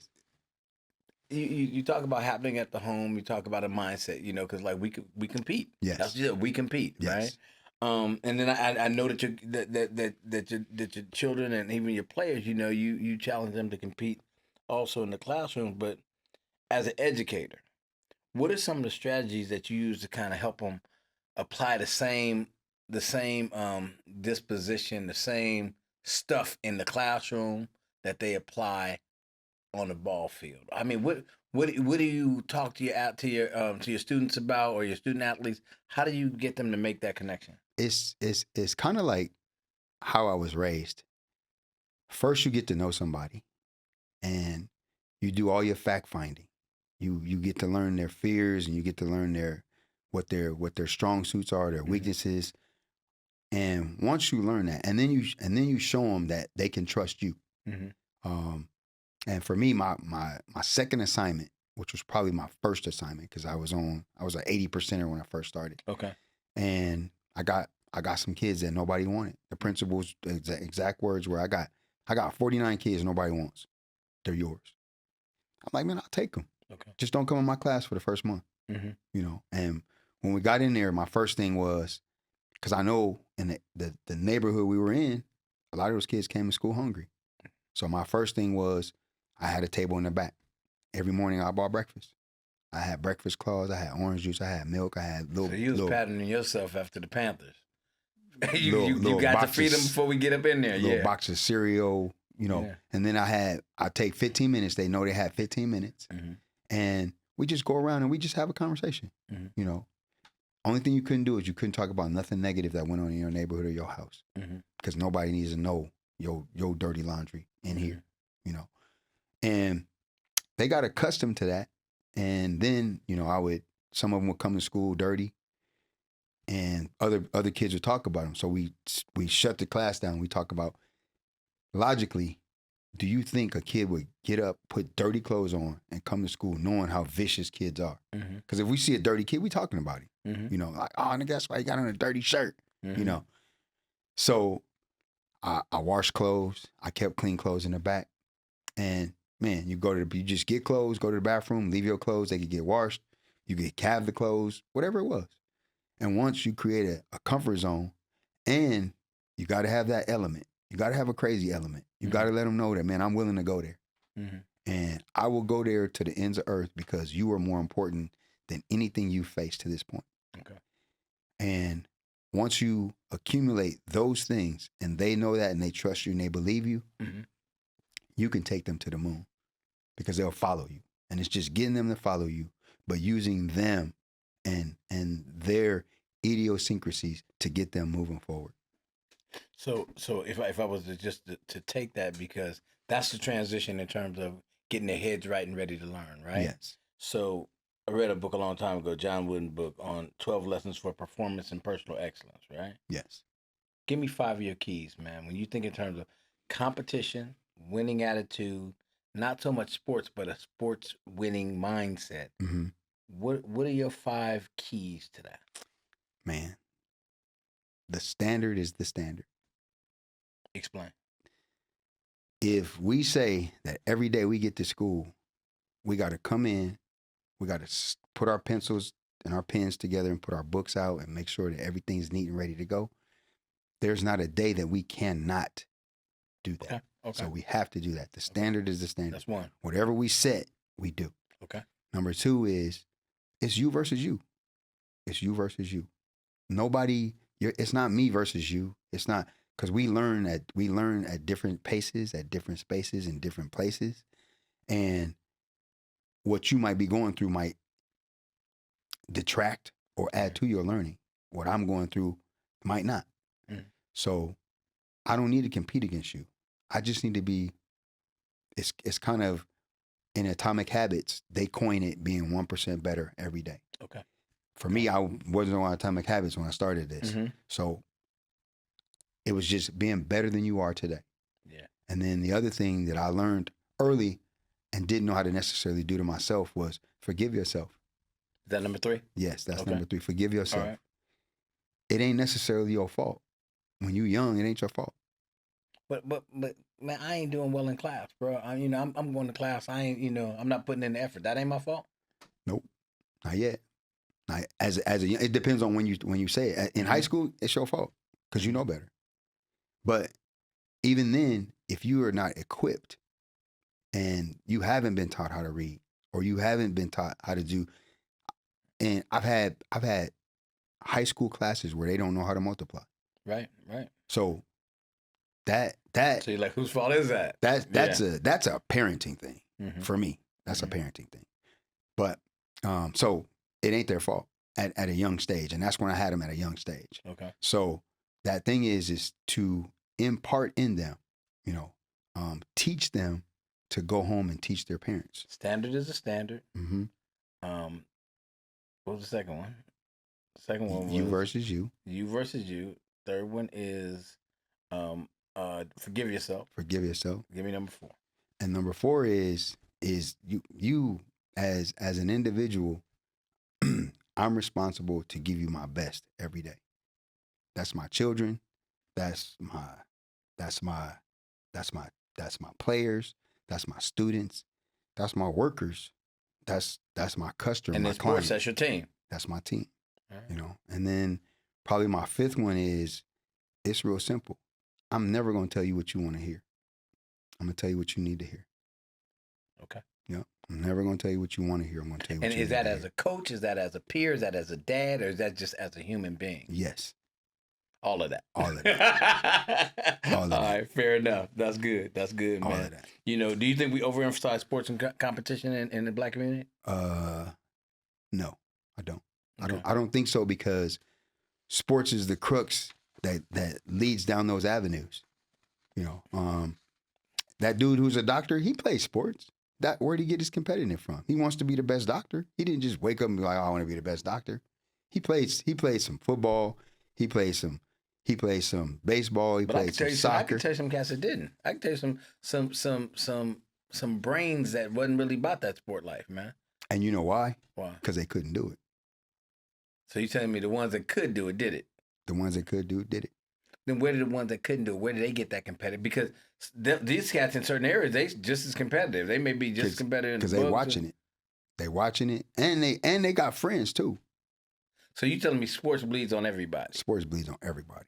You talk about happening at the home. You talk about a mindset, because like we compete. Yes, that's just we compete, right? And then I know that your children and even your players, you challenge them to compete also in the classroom. But as an educator, what are some of the strategies that you use to kind of help them apply the same disposition, the same stuff in the classroom that they apply on the ball field? I mean, what do you talk to your students about, or your student athletes? How do you get them to make that connection? It's kind of like how I was raised. First, you get to know somebody, and you do all your fact finding. You get to learn their fears, and you get to learn what their strong suits are, their weaknesses. And once you learn that, and then you show them that they can trust you. And for me, my second assignment, which was probably my first assignment, because I was an 80%er when I first started. Okay. And I got some kids that nobody wanted. The principal's exact words were, I got 49 kids nobody wants. They're yours. I'm like, man, I'll take them. Okay. Just don't come in my class for the first month. And when we got in there, my first thing was, because I know in the neighborhood we were in, a lot of those kids came to school hungry. So my first thing was, I had a table in the back. Every morning I bought breakfast. I had breakfast claws, I had orange juice, I had milk, I had little... So you was patterning yourself after the Panthers. you little got boxes, to feed them before we get up in there. Little box of cereal, And then I take 15 minutes. They know they had 15 minutes. And we just go around and we just have a conversation, Only thing you couldn't do is you couldn't talk about nothing negative that went on in your neighborhood or your house. Because nobody needs to know your dirty laundry in here, And they got accustomed to that. And then, some of them would come to school dirty, and other kids would talk about them. So we shut the class down. We talk about, logically, do you think a kid would get up, put dirty clothes on, and come to school knowing how vicious kids are? Because if we see a dirty kid, we talking about him. Like, oh, nigga, that's why he got on a dirty shirt. So I washed clothes. I kept clean clothes in the back. And Man, you just get clothes, go to the bathroom, leave your clothes. They could get washed. You could calve the clothes, whatever it was. And once you create a comfort zone, and you got to have that element. You got to have a crazy element. You got to let them know that, man, I'm willing to go there. And I will go there to the ends of earth because you are more important than anything you faced to this point. Okay. And once you accumulate those things and they know that and they trust you and they believe you, you can take them to the moon because they'll follow you. And it's just getting them to follow you, but using them and their idiosyncrasies to get them moving forward. So if I was to take that, because that's the transition in terms of getting their heads right and ready to learn, right? Yes. So I read a book a long time ago, John Wooden book on 12 lessons for performance and personal excellence, right? Yes. Give me 5 of your keys, man. When you think in terms of competition, winning attitude, not so much sports, but a sports winning mindset. What are your 5 keys to that? Man, the standard is the standard. Explain. If we say that every day we get to school, we got to come in, we got to put our pencils and our pens together and put our books out and make sure that everything's neat and ready to go, there's not a day that we cannot do that. Okay. So we have to do that. The standard is the standard. That's one. Whatever we set, we do. Okay. Number 2 is it's you versus you. It's you versus you. Nobody, it's not me versus you. It's not, because we learn at different paces, at different spaces, in different places. And what you might be going through might detract or add to your learning. What I'm going through might not. So I don't need to compete against you. I just need to be, it's kind of in Atomic Habits, they coin it being 1% better every day. Okay. For me, I wasn't on Atomic Habits when I started this. So it was just being better than you are today. Yeah. And then the other thing that I learned early and didn't know how to necessarily do to myself was forgive yourself. Is that number 3? Yes, that's number 3. Forgive yourself. All right. It ain't necessarily your fault. When you young, it ain't your fault. But man, I ain't doing well in class, bro. I'm going to class. I ain't, I'm not putting in the effort. That ain't my fault. Nope, not yet. It depends on when you say it. In high school, it's your fault because you know better. But even then, if you are not equipped and you haven't been taught how to read or you haven't been taught how to do, and I've had high school classes where they don't know how to multiply. Right. So that so you're like, whose fault is that? That's a parenting thing for me. That's a parenting thing. But so it ain't their fault at a young stage, and that's when I had them at a young stage. Okay. So that thing is to impart in them, teach them to go home and teach their parents. Standard is a standard. What was the second one? The second one was you versus you. You versus you. Third one is forgive yourself. Forgive yourself. Give me number 4. And number 4 is you as an individual. I'm responsible to give you my best every day. That's my children. That's my players. That's my students. That's my workers. That's my customer. And my in sports, client. that's your team. That's my team. Right. And then probably my 5th one is it's real simple. I'm never going to tell you what you want to hear. I'm going to tell you what you need to hear. Okay. Yeah. I'm never going to tell you what you want to hear. I'm going to tell you what you need to hear. And is that as a coach? Is that as a peer? Is that as a dad? Or is that just as a human being? Yes. All of that. All of that. All right. Fair enough. That's good. That's good, man. All of that. Do you think we overemphasize sports and competition in the Black community? No, I don't. Okay. I don't think so, because sports is the crux that leads down those avenues. That dude who's a doctor, he plays sports. Where'd he get his competitive from? He wants to be the best doctor. He didn't just wake up and be like, oh, I want to be the best doctor. He played some football. He played some baseball. He played some soccer. I can tell you some cats that didn't. I can tell you some brains that wasn't really about that sport life, man. And you know why? Why? Because they couldn't do it. So you telling me the ones that could do it did it? The ones that could do it did it. then where did the ones that couldn't do it? Where did they get that competitive? Because these cats in certain areas, they just as competitive. They may be just as competitive because they watching it. They watching it, and they got friends too. So you telling me sports bleeds on everybody? Sports bleeds on everybody.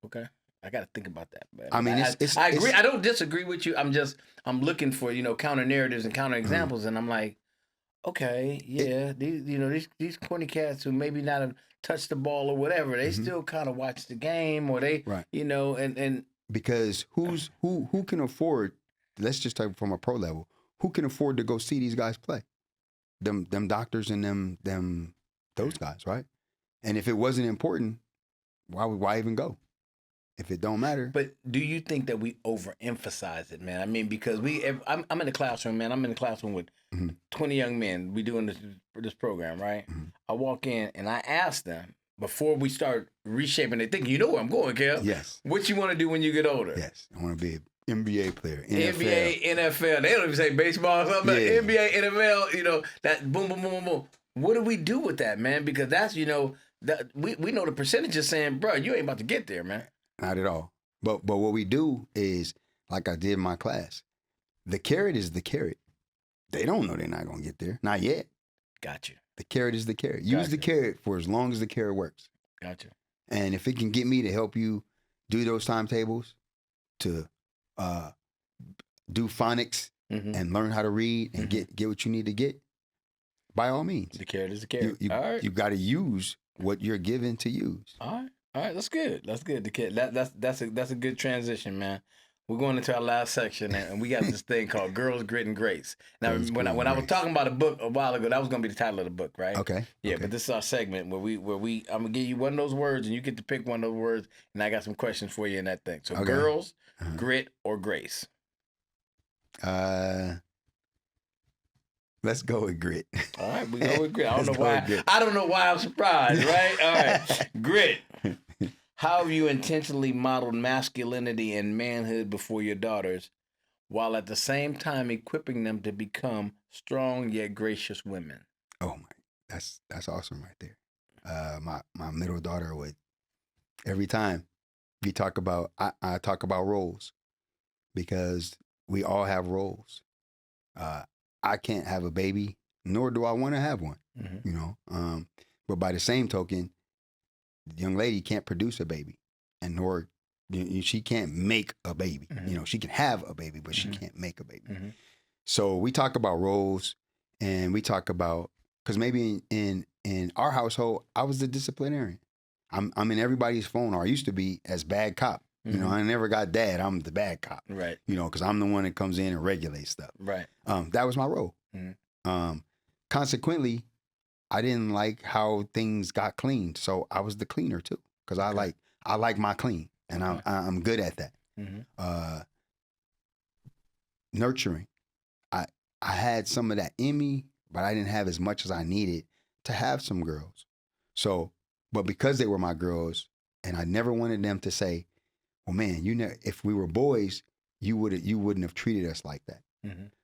Okay. I got to think about that, man. I mean, I agree. I don't disagree with you. I'm looking for, counter narratives and counter examples. And I'm like, okay, yeah, these corny cats who maybe not have touched the ball or whatever, they still kind of watch the game or they, right. And because who can afford, let's just talk from a pro level, who can afford to go see these guys play? Them doctors and those guys, right? And if it wasn't important, why even go? If it don't matter. But do you think that we overemphasize it, man? I mean, because I'm in the classroom, man. I'm in the classroom with 20 young men. We doing this program, right? Mm-hmm. I walk in and I ask them before we start reshaping their thinking. You know where I'm going, Kel? Yes. What you want to do when you get older? Yes, I want to be an NBA player. NBA, NFL. They don't even say baseball or something. Yeah. NBA, NFL. That boom, boom, boom, boom, boom. What do we do with that, man? Because that's that we know the percentages saying, bro, you ain't about to get there, man. Not at all. But what we do is, like I did in my class, the carrot is the carrot. They don't know they're not going to get there. Not yet. Gotcha. The carrot is the carrot. Use the carrot for as long as the carrot works. Gotcha. And if it can get me to help you do those timetables, to do phonics and learn how to read and get what you need to get, by all means. The carrot is the carrot. All right. You got to use what you're given to use. All right, that's good. That's good. That's a good transition, man. We're going into our last section, and we got this thing called Girls, Grit, and Grace. Now, when I was talking about a book a while ago, that was going to be the title of the book, right? Okay. Yeah, okay. But this is our segment where I'm gonna give you one of those words, and you get to pick one of those words, and I got some questions for you in that thing. So, Girls, Grit, or Grace? Let's go with grit. All right, we go with grit. I don't know why I'm surprised, right? All right, grit. How have you intentionally modeled masculinity and manhood before your daughters, while at the same time equipping them to become strong yet gracious women? Oh my, that's awesome right there. My middle daughter would, every time we talk about, I talk about roles, because we all have roles. I can't have a baby, nor do I want to have one, but by the same token, the young lady can't produce a baby, and nor she can't make a baby. She can have a baby, but she can't make a baby. So we talk about roles, and we talk about, because maybe in our household, I was the disciplinarian. I'm in everybody's phone, or I used to be, as bad cop. I never got dad. I'm the bad cop. Right. Because I'm the one that comes in and regulates stuff. Right. That was my role. Consequently, I didn't like how things got cleaned, so I was the cleaner too, because I like my clean, and I'm good at that. Nurturing, I had some of that in me, but I didn't have as much as I needed to have some girls. So, but because they were my girls, and I never wanted them to say, "Well, man, if we were boys, you wouldn't have treated us like that."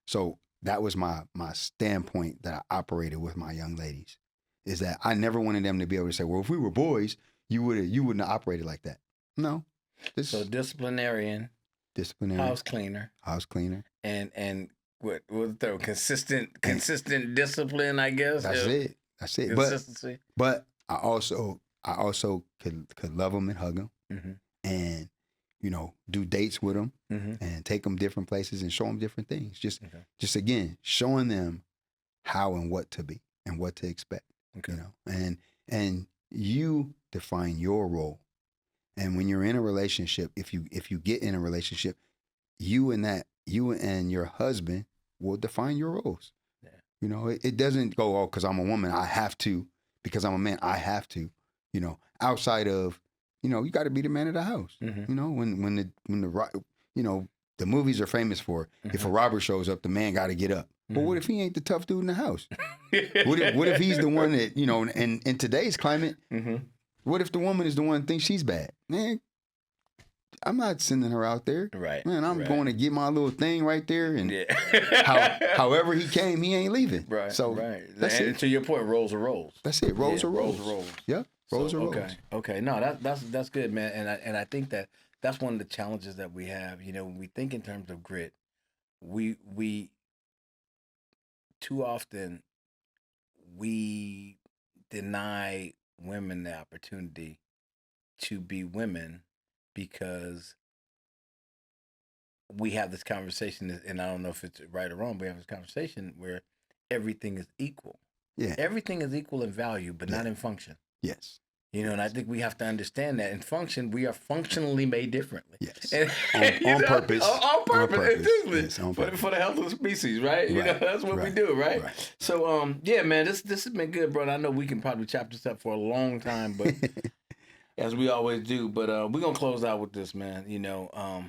So that was my standpoint that I operated with my young ladies, is that I never wanted them to be able to say, "Well, if we were boys, you wouldn't have operated like that." No. So disciplinarian, house cleaner, and what the consistent discipline, I guess. That's it. Consistency. But I also could love them and hug them, and do dates with them, and take them different places and show them different things. Just again, showing them how and what to be and what to expect. And you define your role. And when you're in a relationship, if you get in a relationship, you and your husband will define your roles. Yeah. It doesn't go, oh, because I'm a woman, I have to, because I'm a man, I have to. Outside of, you got to be the man of the house. When the movies are famous for, if a robber shows up, the man got to get up. But what if he ain't the tough dude in the house? What if he's the one that, in today's climate, what if the woman is the one that thinks she's bad? Man, I'm not sending her out there. Right. Man, I'm right. going to get my little thing right there, and Yeah. however he came, he ain't leaving. Right. So right. that's and it. to your point, rolls are rolls. That's it. Rolls are rolls. Rolls are rolls. Yep. Rolls are rolls. Okay. Okay. No, that's good, man. And I think that's one of the challenges that we have. You know, when we think in terms of grit, we too often we deny women the opportunity to be women because we have this conversation, and I don't know if it's right or wrong, but we have this conversation where everything is equal. Yeah. Everything is equal in value, but not in function. Yes. You know, and I think we have to understand that in function, we are functionally made differently. Yes. And, On purpose. On purpose. Intentionally. Yes, on For purpose. the health of the species, right? You know, Right, that's what we right, do, right? right. So, yeah, man, this has been good, bro. And I know we can probably chop this up for a long time, but as we always do. But we're gonna close out with this, man. You know,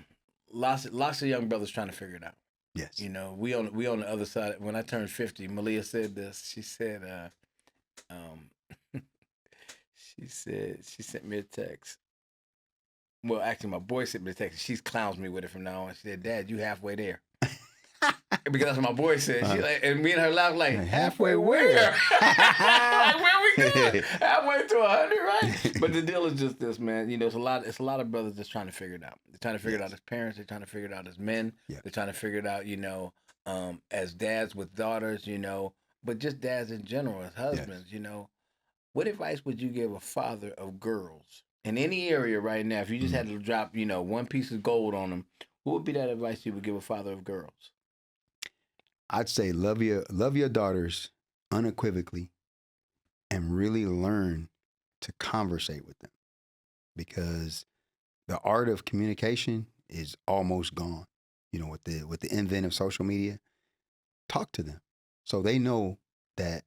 lots of young brothers trying to figure it out. Yes. You know, we on the other side. When I turned 50, Malia said this. She said, she sent me a text. Well, actually, my boy sent me a text. She clowns me with it from now on. She said, "Dad, you halfway there." Because that's what my boy said. She like, and me and her laugh like, halfway where? Like, where we going? Halfway to 100, right? But the deal is just this, man. You know, it's a lot of brothers just trying to figure it out. They're trying to figure it out as parents. They're trying to figure it out as men. Yep. They're trying to figure it out, you know, as dads with daughters, you know, but just dads in general, as husbands, you know. What advice would you give a father of girls in any area right now? If you just had to drop, you know, one piece of gold on them, what would be that advice you would give a father of girls? I'd say love your daughters unequivocally and really learn to conversate with them, because the art of communication is almost gone. You know, with the advent of social media, talk to them so they know that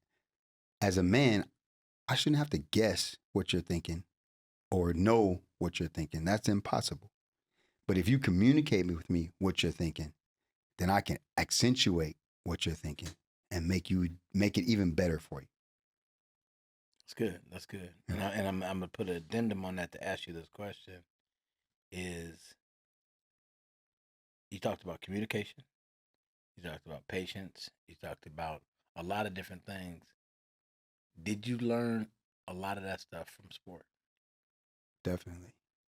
as a man, I shouldn't have to guess what you're thinking or know what you're thinking. That's impossible. But if you communicate with me what you're thinking, then I can accentuate what you're thinking and make it even better for you. That's good. That's good. And I'm gonna put an addendum on that to ask you this question. Is you talked about communication, you talked about patience, you talked about a lot of different things. Did you learn a lot of that stuff from sport? Definitely.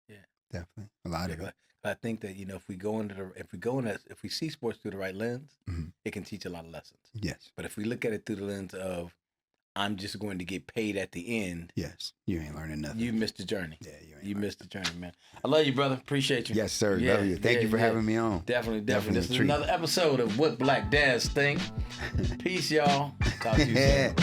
Yeah. Definitely. A lot of it. I think that, you know, if we see sports through the right lens, it can teach a lot of lessons. Yes. But if we look at it through the lens of I'm just going to get paid at the end, yes, you ain't learning nothing. You missed the journey. Yeah, you missed the journey, man. I love you, brother. Appreciate you. Yes, sir. Love you. Thank you for having me on. Definitely. This is another episode of What Black Dads Think. Peace, y'all. Talk to you soon.